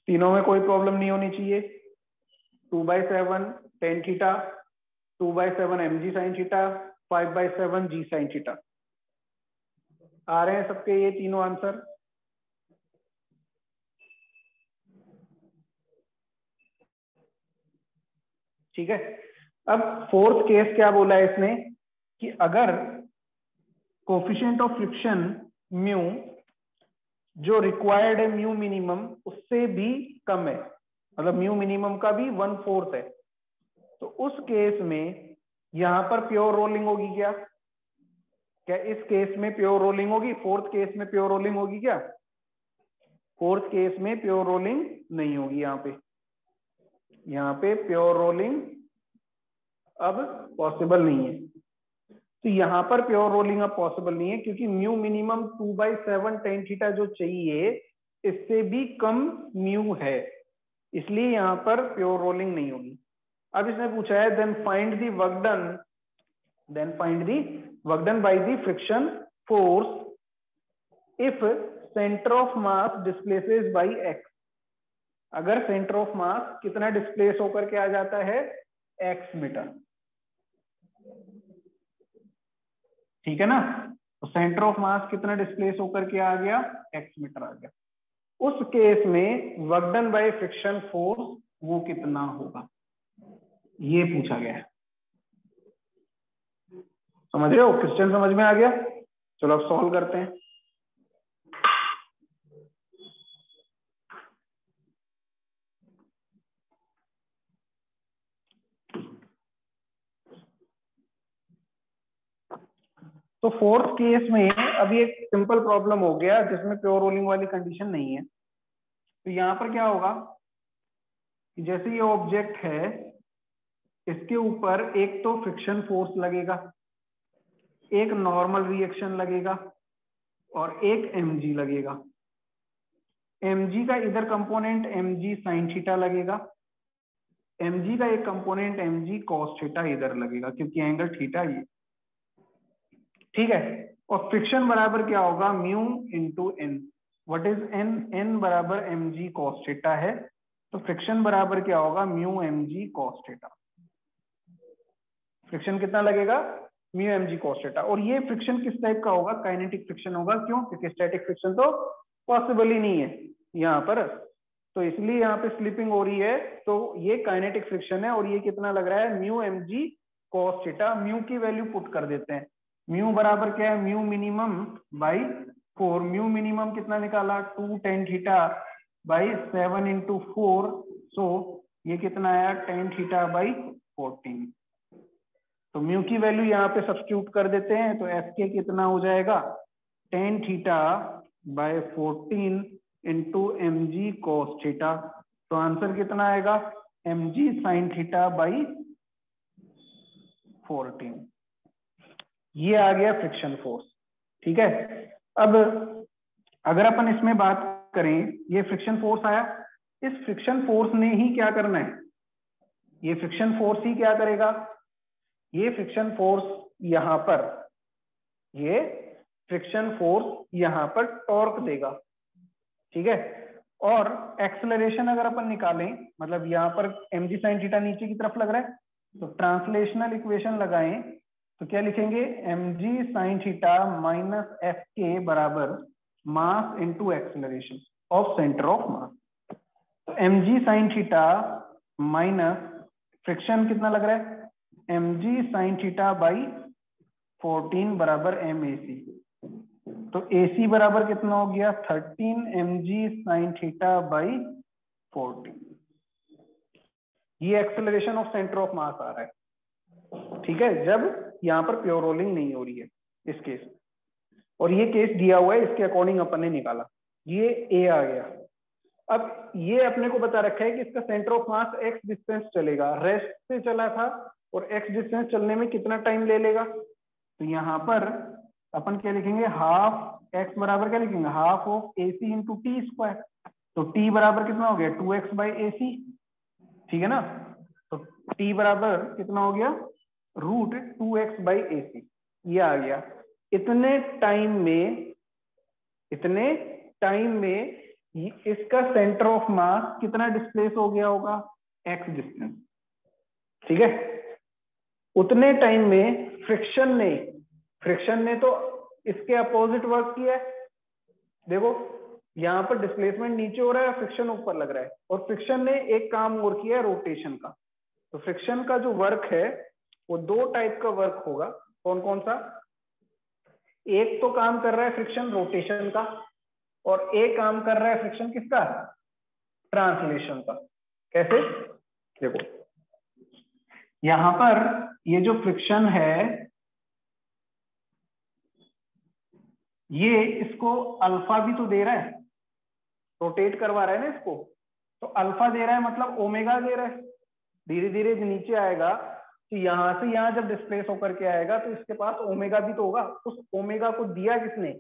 तीनों में कोई प्रॉब्लम नहीं होनी चाहिए। 2/7 tan theta, 2/7 mg sine theta, 5/7 g sine theta. आ रहे हैं सबके ये तीनों आंसर। ठीक है। अब फोर्थ केस क्या बोला है इसने कि अगर कोएफिशिएंट ऑफ फ्रिक्शन म्यू जो रिक्वायर्ड है म्यू मिनिमम उससे भी कम है, मतलब म्यू मिनिमम का भी 1/4 है, तो उस केस में यहां पर प्योर रोलिंग होगी क्या? क्या इस केस में प्योर रोलिंग होगी? फोर्थ केस में प्योर रोलिंग होगी क्या? फोर्थ केस में प्योर रोलिंग नहीं होगी। यहाँ पे प्योर रोलिंग अब पॉसिबल नहीं है। तो यहाँ पर प्योर रोलिंग अब पॉसिबल नहीं है क्योंकि म्यू मिनिमम 2/7 टेन थीटा जो चाहिए इससे भी कम म्यू है, इसलिए यहाँ पर प्योर रोलिंग नहीं होगी। अब इसने पूछा है then find the work done by the friction force if centre of mass displaces by x। अगर सेंटर ऑफ मास कितना डिस्प्लेस होकर के आ जाता है, x मीटर। ठीक है ना, तो सेंटर ऑफ मास कितना डिस्प्लेस होकर के आ गया, x मीटर आ गया। उस केस में work done by friction force वो कितना होगा, ये पूछा गया है। समझ रहे हो, क्वेश्चन समझ में आ गया? चलो अब सॉल्व करते हैं। तो फोर्थ केस में अभी एक सिंपल प्रॉब्लम हो गया जिसमें प्योर रोलिंग वाली कंडीशन नहीं है। तो यहाँ पर क्या होगा कि जैसे ये ऑब्जेक्ट है इसके ऊपर एक तो फ्रिक्शन फोर्स लगेगा, एक नॉर्मल रिएक्शन लगेगा और एक mg लगेगा। mg का इधर कंपोनेंट mg साइन थीटा लगेगा, mg का एक कंपोनेंट mg cos थीटा इधर लगेगा क्योंकि एंगल थीटा ये। ठीक है, और फ्रिक्शन बराबर क्या होगा, mu into n। What is n? n बराबर mg cos थीटा है, तो फ्रिक्शन बराबर क्या होगा, mu mg cos theta. Friction कितना लगेगा, म्यू mg cos थीटा। और ये फ्रिक्शन किस टाइप का होगा, काइनेटिक फ्रिक्शन होगा। क्यों? क्योंकि स्टैटिक फ्रिक्शन तो पॉसिबल ही नहीं है यहाँ पर, तो इसलिए यहाँ पे स्लिपिंग हो रही है, तो ये काइनेटिक फ्रिक्शन है। और ये कितना लग रहा है, mu mg cos theta. Mu की वैल्यू पुट कर देते हैं। म्यू बराबर क्या है, mu minimum by 4। Mu minimum कितना निकाला, 2 tan थीटा बाई 7 into 4, सो ये कितना आया, tan थीटा बाई 14। तो म्यू की वैल्यू यहाँ पे सब्स्टिट्यूट कर देते हैं, तो एफ के कितना हो जाएगा, tan theta by 14 into mg cos theta. तो आंसर कितना आएगा, mg sin थीटा बाई 14। ये आ गया फ्रिक्शन फोर्स। ठीक है, अब अगर अपन इसमें बात करें, ये फ्रिक्शन फोर्स आया, इस फ्रिक्शन फोर्स ने ही क्या करना है, ये फ्रिक्शन फोर्स ही क्या करेगा, ये फ्रिक्शन फोर्स यहां पर, ये फ्रिक्शन फोर्स यहां पर टॉर्क देगा। ठीक है, और एक्सेलरेशन अगर अपन निकालें, मतलब यहां पर mg sin थीटा नीचे की तरफ लग रहा है, तो ट्रांसलेशनल इक्वेशन लगाएं तो क्या लिखेंगे, mg sin theta minus F के बराबर mass into acceleration of centre of मास। तो mg sin theta minus friction कितना लग रहा है, mg sin थीटा बाई 14 बराबर mac। तो AC बराबर कितना हो गया, 13 mg sin थीटा बाई 14। ये acceleration of centre of mass आ रहा है। ठीक है, जब यहाँ पर प्योर रोलिंग नहीं हो रही है इस केस। और ये केस दिया हुआ है, इसके अकॉर्डिंग अपन ने निकाला, ये A आ गया। अब ये अपने को बता रखा है कि इसका centre of mass x distance चलेगा, रेस्ट से चला था और x डिस्टेंस चलने में कितना टाइम ले लेगा। तो यहाँ पर अपन क्या लिखेंगे, हाफ x बराबर क्या लिखेंगे, half of AC into T square. तो t बराबर कितना हो गया, 2x बाई AC, ठीक है ना। तो t बराबर कितना हो गया, रूट 2x बाई AC, ये आ गया। इतने टाइम में इसका सेंटर ऑफ मास कितना डिस्प्लेस हो गया होगा, x डिस्टेंस, ठीक है। उतने टाइम में फ्रिक्शन ने तो इसके अपोजिट वर्क किया है। देखो यहाँ पर डिस्प्लेसमेंट नीचे हो रहा है, फ्रिक्शन ऊपर लग रहा है, और फ्रिक्शन ने एक काम और किया है, रोटेशन का। तो फ्रिक्शन का जो वर्क है वो दो टाइप का वर्क होगा। कौन कौन सा, एक तो काम कर रहा है फ्रिक्शन रोटेशन का, और एक काम कर रहा है फ्रिक्शन किसका, ट्रांसलेशन का। कैसे, देखो यहां पर ये जो फ्रिक्शन है ये इसको अल्फा भी तो दे रहा है, रोटेट करवा रहा है ना इसको, तो अल्फा दे रहा है मतलब ओमेगा दे रहा है। धीरे धीरे नीचे आएगा तो यहां से यहां जब डिस्प्लेस होकर के आएगा तो इसके पास ओमेगा भी तो होगा। उस ओमेगा को दिया किसने,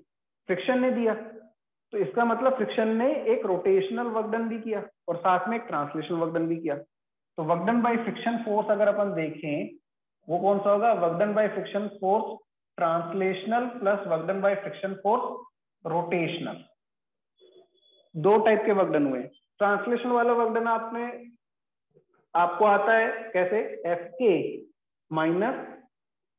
फ्रिक्शन ने दिया। तो इसका मतलब फ्रिक्शन ने एक रोटेशनल वर्क डन भी किया और साथ में एक ट्रांसलेशनल वर्क डन भी किया। तो work done by friction force अगर अपन देखें वो कौन सा होगा, work done by friction force translational plus work done by friction force rotational. दो टाइप के वर्क डन हुए। ट्रांसलेशन वाला वर्क डन आपको आता है कैसे, एफ के माइनस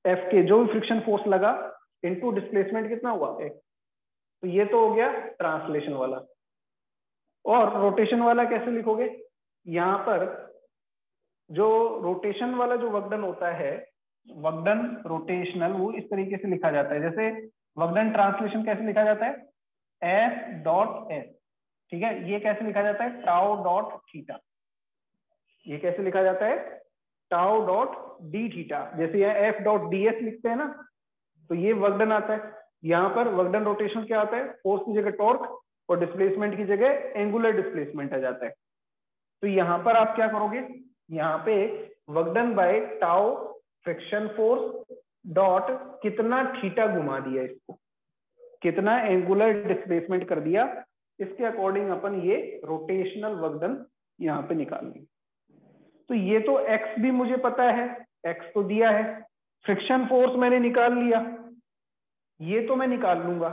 एफ के, जो भी फ्रिक्शन फोर्स लगा इनटू डिस्प्लेसमेंट कितना हुआ, तो ये तो हो गया ट्रांसलेशन वाला। और रोटेशन वाला कैसे लिखोगे, यहां पर जो रोटेशन वाला जो वर्क डन होता है, वर्क डन रोटेशनल, वो इस तरीके से लिखा जाता है। जैसे वर्क डन ट्रांसलेशन कैसे लिखा जाता है, एफ डॉट एस, ठीक है। ये कैसे लिखा जाता है, टाउ डॉट थीटा। ये कैसे लिखा जाता है, टाउ डॉट डी थीटा। जैसे यहाँ एफ डॉट डी एस लिखते हैं ना, तो ये वर्क डन आता है। यहाँ पर वर्क डन रोटेशन क्या आता है, फोर्स की जगह टॉर्क और डिस्प्लेसमेंट की जगह एंगुलर डिस्प्लेसमेंट आ जाता है। तो यहाँ पर आप क्या करोगे, यहाँ पे work done bye tau friction force dot कितना थीटा घुमा दिया इसको, कितना एंगुलर डिस्प्लेसमेंट कर दिया, इसके अकॉर्डिंग अपन ये रोटेशनल वर्क डन यहाँ पे निकालेंगे। तो ये तो x भी मुझे पता है, x तो दिया है, फ्रिक्शन फोर्स मैंने निकाल लिया, ये तो मैं निकाल लूंगा।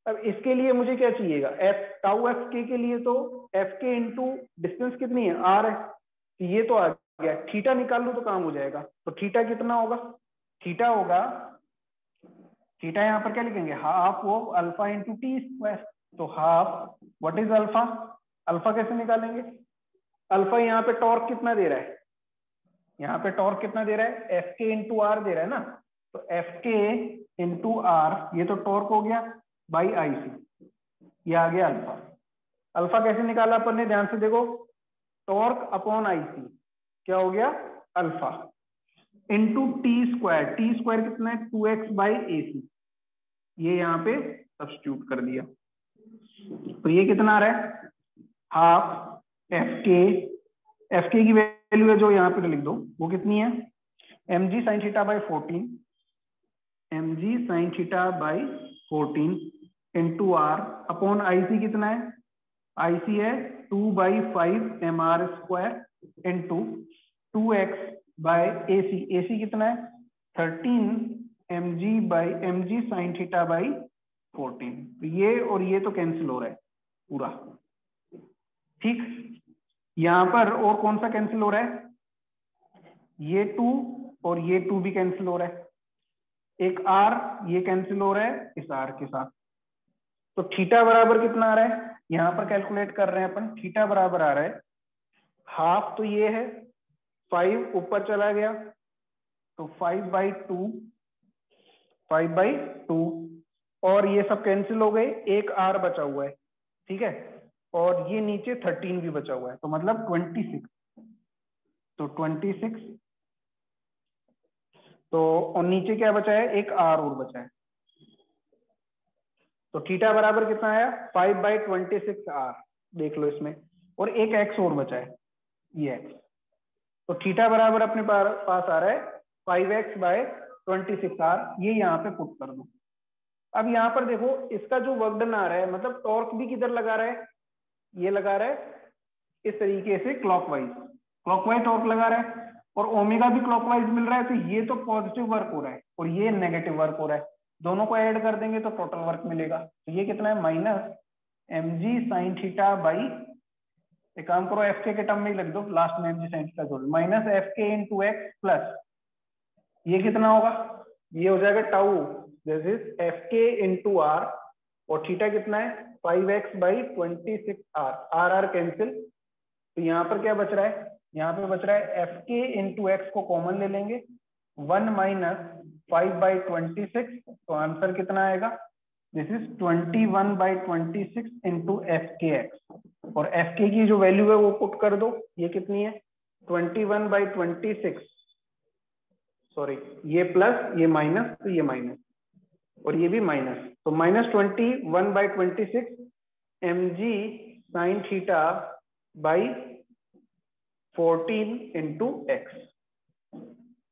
अब इसके लिए मुझे क्या चाहिएगा, एफ टाउ एफ के लिए तो एफ के इंटू डिस्टेंस कितनी है, आर है, तो ये तो आ गया। थीटा निकाल लूं तो काम हो जाएगा। तो थीटा कितना होगा, थीटा होगा, थीटा यहाँ पर क्या लिखेंगे, half of alpha into T square. तो half, what is alpha, alpha कैसे निकालेंगे, अल्फा यहाँ पे टॉर्क कितना दे रहा है, यहाँ पे टॉर्क कितना दे रहा है, एफ के इंटू आर दे रहा है ना। तो एफ के इंटू आर, ये तो टॉर्क हो गया बाई आई सी, ये आ गया अल्फा। अल्फा कैसे निकाला अपन ने, ध्यान से देखो, टॉर्क अपॉन आई सी, क्या हो गया अल्फा, इंटू टी स्क्वायर कितना है 2x बाई ए सी, ये यहाँ पे सब्स्टिट्यूट कर दिया। तो ये कितना आ रहा है, हाफ एफ के की वैल्यू है जो यहाँ पे लिख दो, वो कितनी है, mg sin theta by 14, mg sin theta by 14 into R upon IC कितना है, आईसी है 2 by 5 M R square into 2x by AC कितना है 13 mg sin थीटा बाई 14। तो ये और ये तो कैंसिल हो रहा है पूरा, ठीक। यहां पर और कौन सा कैंसिल हो रहा है, ये 2 और ये 2 भी कैंसिल हो रहा है, एक आर ये कैंसिल हो रहा है इस आर के साथ। तो थीटा बराबर कितना आ रहा है, यहां पर कैलकुलेट कर रहे हैं अपन, थीटा बराबर आ रहा है हाफ, तो ये है 5 ऊपर चला गया तो 5/2 और ये सब कैंसिल हो गए, एक आर बचा हुआ है, ठीक है, और ये नीचे 13 भी बचा हुआ है, तो मतलब 26। तो 26, तो और नीचे क्या बचा है, एक आर और बचा है। तो थीटा बराबर कितना आया 5/26 आर, देख लो इसमें, और एक एक्स और बचा है, ये एक्स। तो थीटा बराबर अपने पास आ रहा है 5x/26r, ये यहाँ पे पुट कर दो। अब यहाँ पर देखो इसका जो वर्क डन आ रहा है, मतलब टॉर्क भी किधर लगा रहा है, ये लगा रहा है इस तरीके से क्लॉकवाइज, क्लॉकवाइज टॉर्क लगा रहा है, और ओमेगा भी क्लॉकवाइज मिल रहा है, तो ये तो पॉजिटिव वर्क हो रहा है और ये नेगेटिव वर्क हो रहा है, दोनों को ऐड कर देंगे तो टोटल वर्क मिलेगा। तो ये कितना है, -mg sin θ/, एक काम करो एफ के टर्म में ही लिख दो, लास्ट में mg sin θ जोड़, -fk/x प्लस ये कितना होगा, ये हो जाएगा टाउ, दिस इज fk/r, और थीटा कितना है 5x/26r, r कैंसिल, तो यहाँ पर क्या बच रहा है, यहाँ पे बच रहा है fk/x को कॉमन ले लेंगे, 1 - 5/26, तो आंसर कितना आएगा, दिस इज 21/26 इंटू fkx, और fk की जो वैल्यू है वो पुट कर दो, ये कितनी है 21/26, सॉरी ये प्लस ये माइनस, तो ये माइनस और ये भी माइनस, तो -21/26 mg sin θ/14 इंटू एक्स,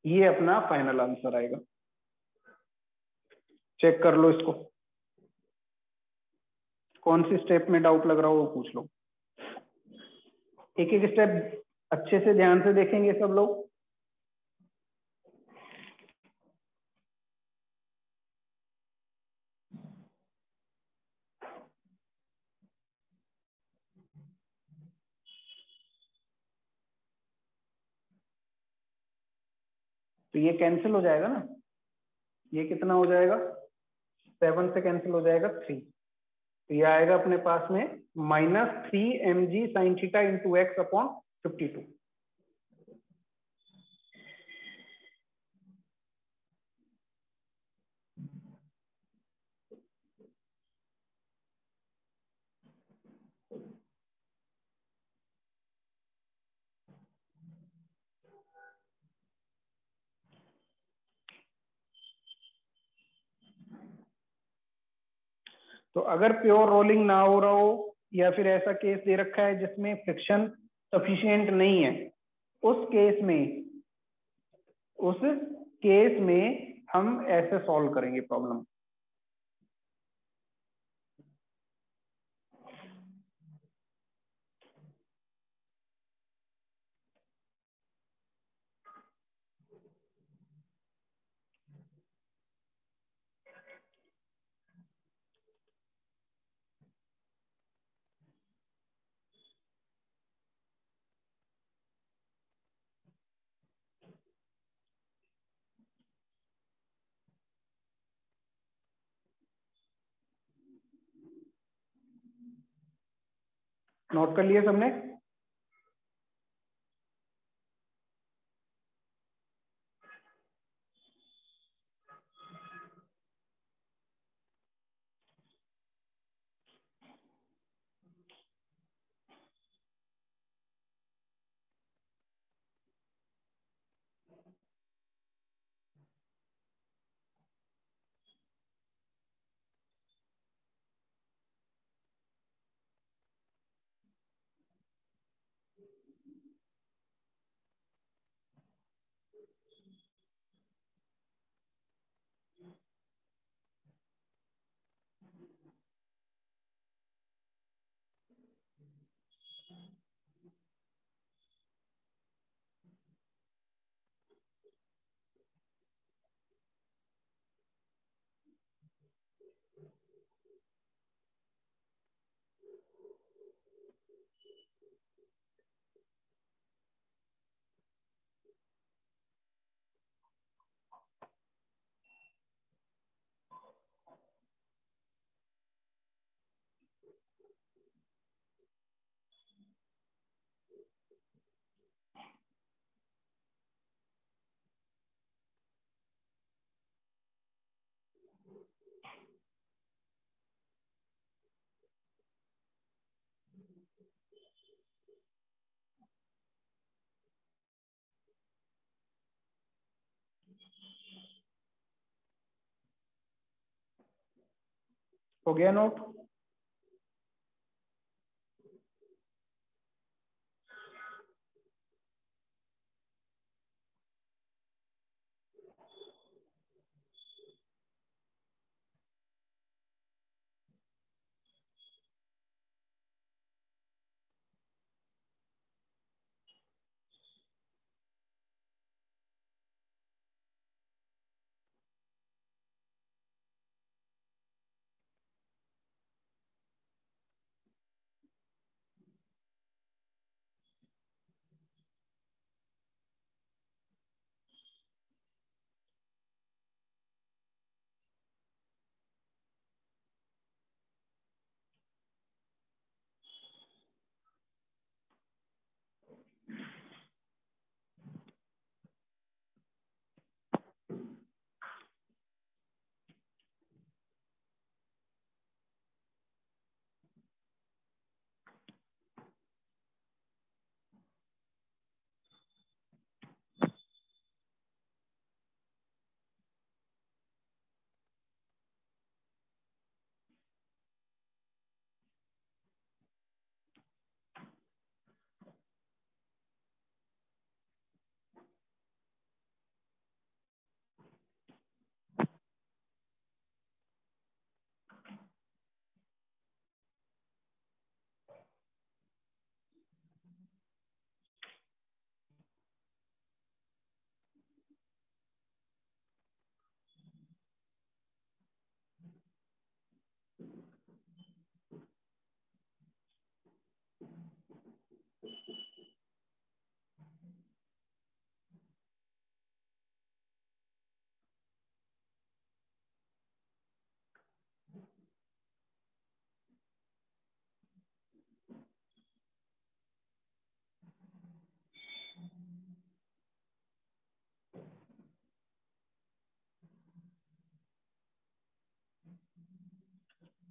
ये अपना फाइनल आंसर आएगा। चेक कर लो इसको, कौन सी स्टेप में डाउट लग रहा हो वो पूछ लो, एक एक स्टेप अच्छे से ध्यान से देखेंगे सब लोग। तो ये कैंसिल हो जाएगा ना, ये कितना हो जाएगा, 7 से कैंसिल हो जाएगा 3, तो ये आएगा अपने पास में -3mg sin θ into x upon 52। तो अगर प्योर रोलिंग ना हो रहा हो, या फिर ऐसा केस दे रखा है जिसमें फ्रिक्शन सफिशिएंट नहीं है, उस केस में हम ऐसे सॉल्व करेंगे प्रॉब्लम। नोट कर लिया सबने, हो गया नोट।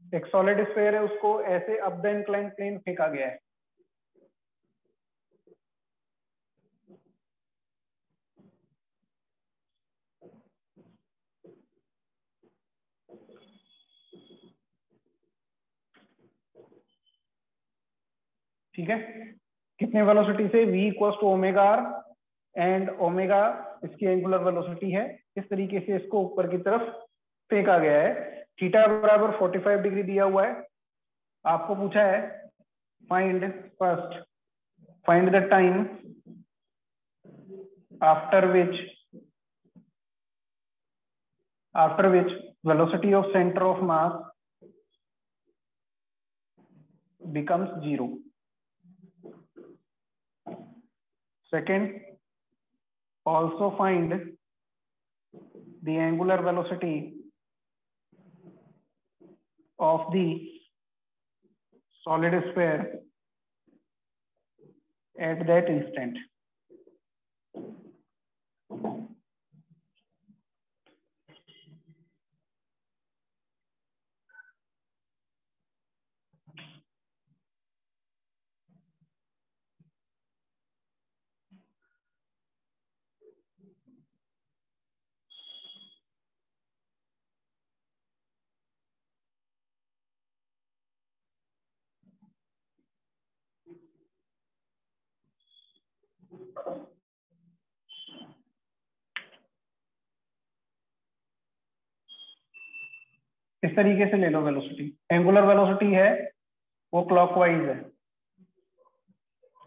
एक सॉलिड स्फीयर है, उसको ऐसे अप द इंक्लाइन प्लेन फेंका गया है। ठीक है, कितने वेलोसिटी से? v equals to omega R, and omega इसकी एंगुलर वेलोसिटी है। इस तरीके से इसको ऊपर की तरफ फेंका गया है। थीटा बराबर 45 डिग्री दिया हुआ है। आपको पूछा है find the time after which velocity of centre of mass becomes 0. Second, also find the angular velocity of the solid sphere at that instant. इस तरीके से ले लो वेलोसिटी। एंगुलर वेलोसिटी है वो क्लॉकवाइज है,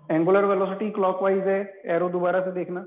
एंगुलर वेलोसिटी क्लॉकवाइज है। Arrow दोबारा से देखना।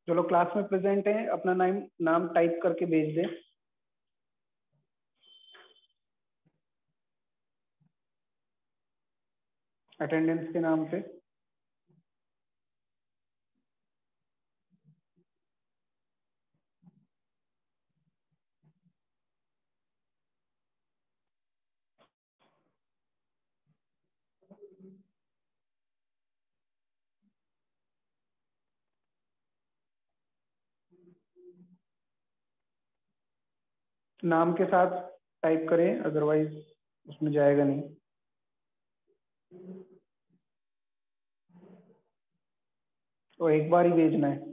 जो लोग क्लास में प्रेजेंट हैं अपना नाम टाइप करके भेज दें। अटेंडेंस के नाम से। नाम के साथ टाइप करें, अदरवाइज उसमें जाएगा नहीं। तो एक बार ही भेजना है।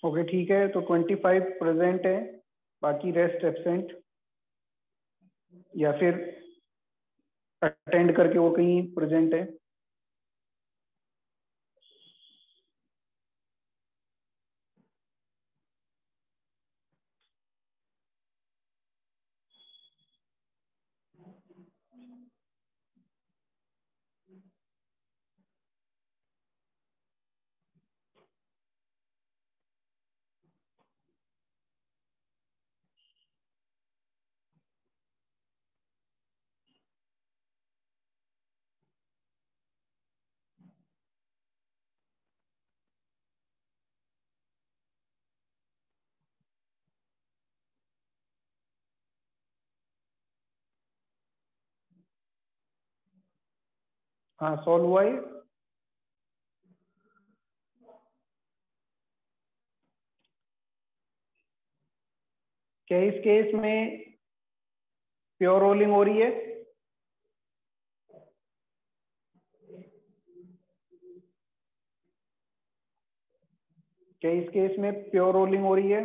ओके ठीक है, तो 25 प्रेजेंट है, बाकी रेस्ट एब्सेंट, या फिर अटेंड करके वो कहीं प्रेजेंट है। हाँ सॉल्व हुआ है। क्या इस केस में प्योर रोलिंग हो रही है? क्या इस केस में प्योर रोलिंग हो रही है?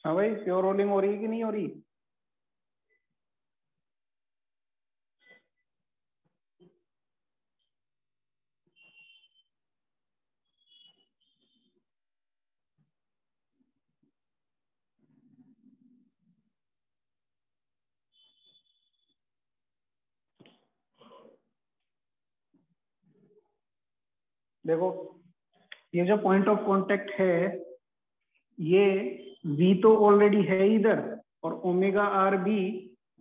हाँ भाई, प्योर रोलिंग हो रही है कि नहीं हो रही? देखो, ये जो पॉइंट ऑफ कांटेक्ट है, ये V तो ऑलरेडी है इधर, और ओमेगा आर भी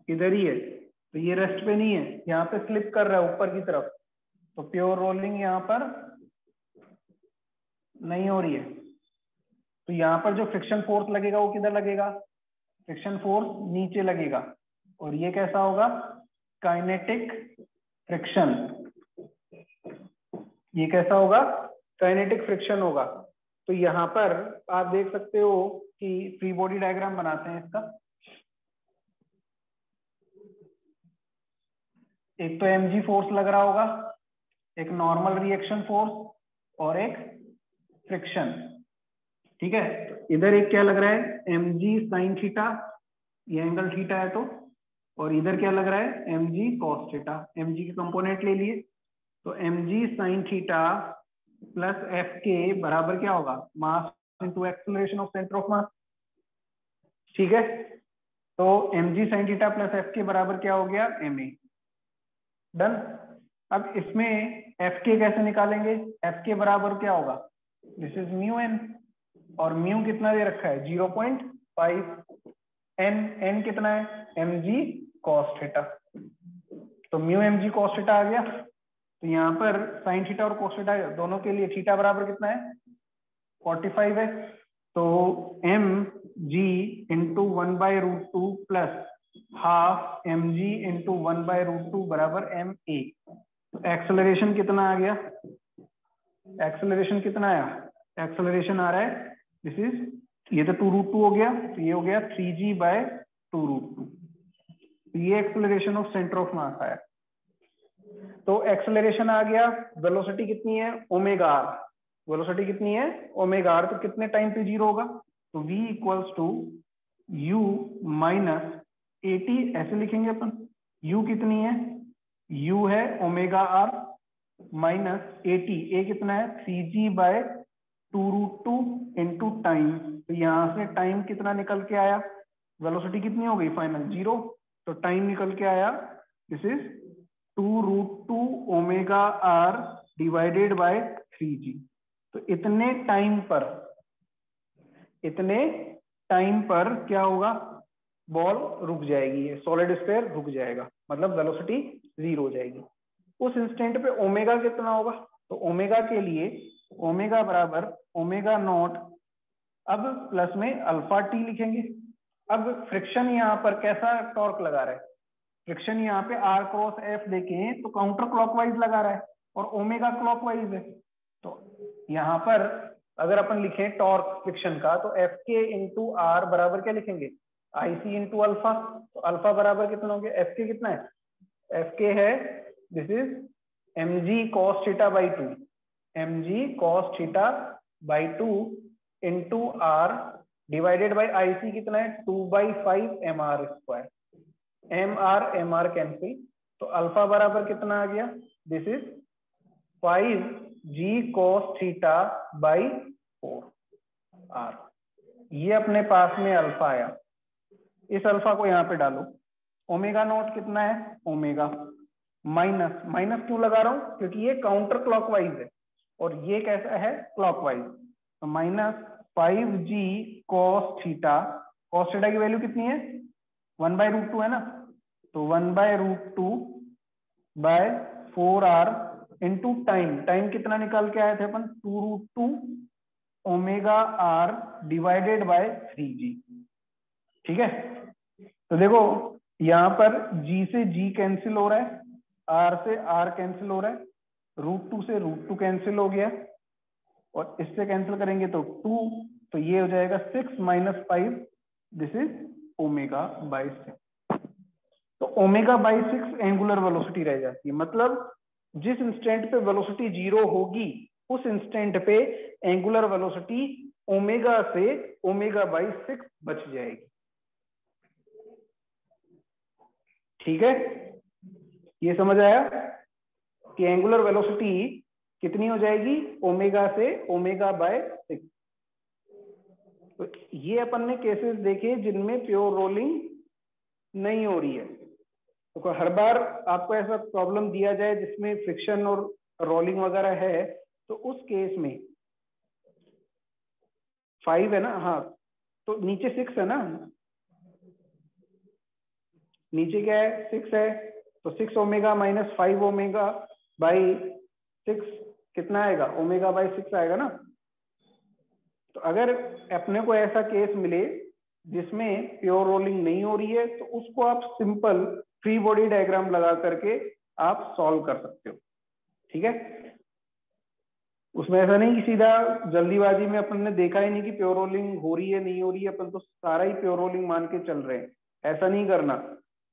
इधर ही है, तो ये रेस्ट पे नहीं है, यहाँ पे स्लिप कर रहा है ऊपर की तरफ, तो प्योर रोलिंग यहाँ पर नहीं हो रही है। तो यहाँ पर जो फ्रिक्शन फोर्स लगेगा वो किधर लगेगा? फ्रिक्शन फोर्स नीचे लगेगा, और ये कैसा होगा? Kinetic friction. ये कैसा होगा? काइनेटिक फ्रिक्शन होगा। तो यहाँ पर आप देख सकते हो कि फ्री बॉडी डायग्राम बनाते हैं इसका। एक तो mg फोर्स लग रहा होगा, एक नॉर्मल रिएक्शन फोर्स, और एक फ्रिक्शन। ठीक है, तो इधर एक क्या लग रहा है? mg साइन थीटा, ये एंगल थीटा है तो, और इधर क्या लग रहा है? mg cos theta. mg के कंपोनेंट ले लिए, तो mg sine theta plus F के बराबर क्या होगा? मास into acceleration of centre of mass. ठीक है, तो mg sine theta plus F के बराबर क्या हो गया? ma। डन। अब इसमें एफ के कैसे निकालेंगे? एफ के बराबर क्या होगा? दिस इज म्यू एन, और म्यू कितना दे रखा है? 0.5। एन कितना है? mg cos theta. तो म्यू mg cos थीटा आ गया। तो यहाँ पर साइन थीटा और कोस थीटा दोनों के लिए थीटा बराबर कितना है 45 है। तो M g into 1/√2 plus half M g into 1/√2 बराबर एम ए। एक्सेलरेशन कितना आ गया, एक्सेलरेशन कितना आया, एक्सेलरेशन आ रहा है दिस इज, ये तो 2√2 हो गया, तो ये हो गया 3g/2√2। ये एक्सेलरेशन ऑफ सेंटर ऑफ मास आया। तो एक्सेलरेशन आ गया, वेलोसिटी कितनी है ओमेगा आर, वेलोसिटी कितनी है ओमेगा आर, तो कितने टाइम पे जीरो होगा, तो v equals to u minus 80, ऐसे लिखेंगे अपन, u कितनी है, u है ओमेगा आर माइनस 80, a कितना है 3g/2√2 इंटू टाइम। तो यहां से टाइम कितना निकल के आया, वेलोसिटी कितनी हो गई फाइनल 0, तो टाइम निकल के आया this is 2√2 omega R divided by 3g। तो इतने टाइम पर क्या होगा, बॉल रुक जाएगी, सॉलिड स्फीयर रुक जाएगा, मतलब वेलोसिटी 0 हो जाएगी। उस इंस्टेंट पे ओमेगा कितना होगा, तो ओमेगा के लिए ओमेगा बराबर ओमेगा नॉट, अब प्लस में अल्फा टी लिखेंगे। अब फ्रिक्शन यहाँ पर कैसा टॉर्क लगा रहा है, फ्रिक्शन यहाँ पे r क्रॉस f देखें तो काउंटर क्लॉकवाइज लगा रहा है और ओमेगा क्लॉकवाइज है। तो यहाँ पर अगर अपन लिखें टॉर्क फ्रिक्शन का, तो एफ के इंटू आर बराबर क्या लिखेंगे आई सी इंटू अल्फा। तो अल्फा बराबर कितना हो गया, एफ के कितना है, एफ के है this is M g cos theta by 2, M g cos theta by 2 into R divided by I C कितना है 2/5 M R square, M R cancel, तो अल्फा बराबर कितना आ गया, this is 5g cos theta by 4 R. ये अपने पास में अल्फा आया, इस अल्फा को यहाँ पे डालो, ओमेगा नॉट कितना है ओमेगा, माइनस, माइनस क्यों लगा रहा हूं, क्योंकि ये काउंटर क्लॉकवाइज है और ये कैसा है क्लॉकवाइज, तो minus 5g cos theta, cos theta की वैल्यू कितनी है 1/√2 है ना, तो 1/√2 bye 4r into time, time कितना निकाल के आए थे अपन 2√2 omega R divided by 3g। ठीक है, तो देखो यहां पर g से g कैंसिल हो रहा है, r से r कैंसिल हो रहा है, √2 से √2 कैंसिल हो गया और इससे कैंसिल करेंगे तो 2, तो ये हो जाएगा 6 minus 5 this is omega by 6। तो ओमेगा बाई 6 एंगुलर वेलोसिटी रह जाती है, मतलब जिस इंस्टेंट पे वेलोसिटी 0 होगी उस इंस्टेंट पे एंगुलर वेलोसिटी ओमेगा से ओमेगा बाई 6 बच जाएगी। ठीक है, ये समझ आया कि एंगुलर वेलोसिटी कितनी हो जाएगी ओमेगा से ओमेगा बाय 6। तो ये अपन ने केसेस देखे जिनमें प्योर रोलिंग नहीं हो रही है। तो हर बार आपको ऐसा प्रॉब्लम दिया जाए जिसमें फ्रिक्शन और रोलिंग वगैरह है, तो उस केस में 5 है ना, हाँ तो नीचे 6 है ना, नीचे क्या है 6 है, तो 6 ओमेगा माइनस 5 ओमेगा बाई 6 कितना आएगा ओमेगा बाई 6 आएगा ना। तो अगर अपने को ऐसा केस मिले जिसमें प्योर रोलिंग नहीं हो रही है, तो उसको आप सिंपल फ्री बॉडी डायग्राम लगा करके आप सॉल्व कर सकते हो। ठीक है, उसमें ऐसा नहीं कि सीधा जल्दीबाजी में अपन ने देखा ही नहीं कि प्योर रोलिंग हो रही है नहीं हो रही है, अपन तो सारा ही प्योर रोलिंग मान के चल रहे हैं, ऐसा नहीं करना।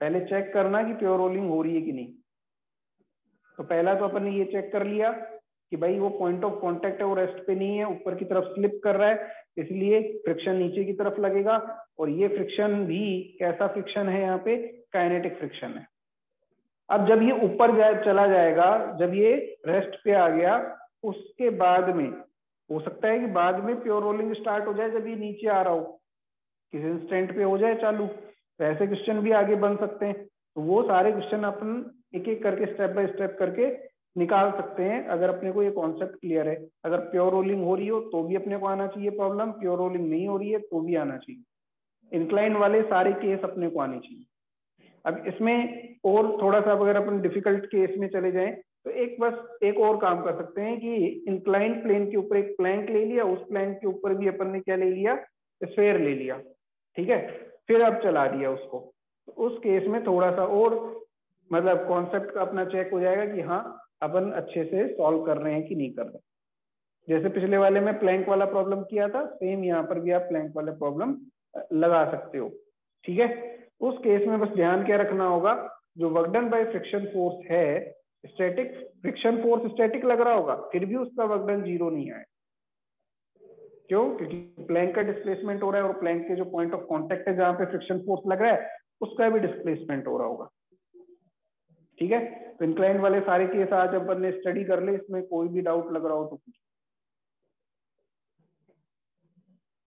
पहले चेक करना कि प्योर रोलिंग हो रही है कि नहीं। तो पहला तो अपन ने ये चेक कर लिया कि भाई वो पॉइंट ऑफ कांटेक्ट है वो रेस्ट पे नहीं है, ऊपर की तरफ स्लिप कर रहा है, इसलिए फ्रिक्शन नीचे की तरफ लगेगा, और ये फ्रिक्शन भी कैसा फ्रिक्शन है यहाँ पे काइनेटिक फ्रिक्शन है। अब जब ये ऊपर चला जाएगा, जब ये रेस्ट पे आ गया, उसके बाद में हो सकता है कि बाद में प्योर रोलिंग स्टार्ट हो जाए, जब ये नीचे आ रहा हो किसी इंस्टेंट पे हो जाए चालू, तो ऐसे क्वेश्चन भी आगे बन सकते हैं। तो वो सारे क्वेश्चन अपन एक एक करके स्टेप बाय स्टेप करके निकाल सकते हैं, अगर अपने को ये कॉन्सेप्ट क्लियर है। अगर प्योर रोलिंग हो रही हो तो भी अपने को आना चाहिए प्रॉब्लम, प्योर रोलिंग नहीं हो रही है तो भी आना चाहिए, इंक्लाइन वाले सारे केस अपने को आने चाहिए। अब इसमें और थोड़ा सा अगर अपन डिफिकल्ट केस में चले जाएं, तो एक बस एक और काम कर सकते हैं कि इंक्लाइंड प्लेन के ऊपर एक प्लैंक ले लिया, उस प्लैंक के ऊपर भी अपन ने क्या ले लिया, स्फेयर ले लिया, ठीक है, फिर अब चला दिया उसको। तो उस केस में थोड़ा सा और मतलब कॉन्सेप्ट का अपना चेक हो जाएगा कि हाँ अपन अच्छे से सॉल्व कर रहे हैं कि नहीं कर रहे। जैसे पिछले वाले में प्लैंक वाला प्रॉब्लम किया था, सेम यहाँ पर भी आप प्लैंक वाला प्रॉब्लम लगा सकते हो, ठीक है। उस केस में बस ध्यान क्या रखना होगा, जो work done by friction force है, स्टैटिक फ्रिक्शन फोर्स स्टैटिक लग रहा होगा, फिर भी उसका वर्क डन 0 नहीं आए। क्यों? क्योंकि प्लैंक का डिस्प्लेसमेंट हो रहा है और प्लैंक के जो पॉइंट ऑफ कांटेक्ट है जहां पे फ्रिक्शन फोर्स लग रहा है उसका भी डिस्प्लेसमेंट हो रहा होगा, ठीक है। तो इंक्लाइन वाले सारे केस आज अपन ने स्टडी कर ले, इसमें कोई भी डाउट लग रहा हो तो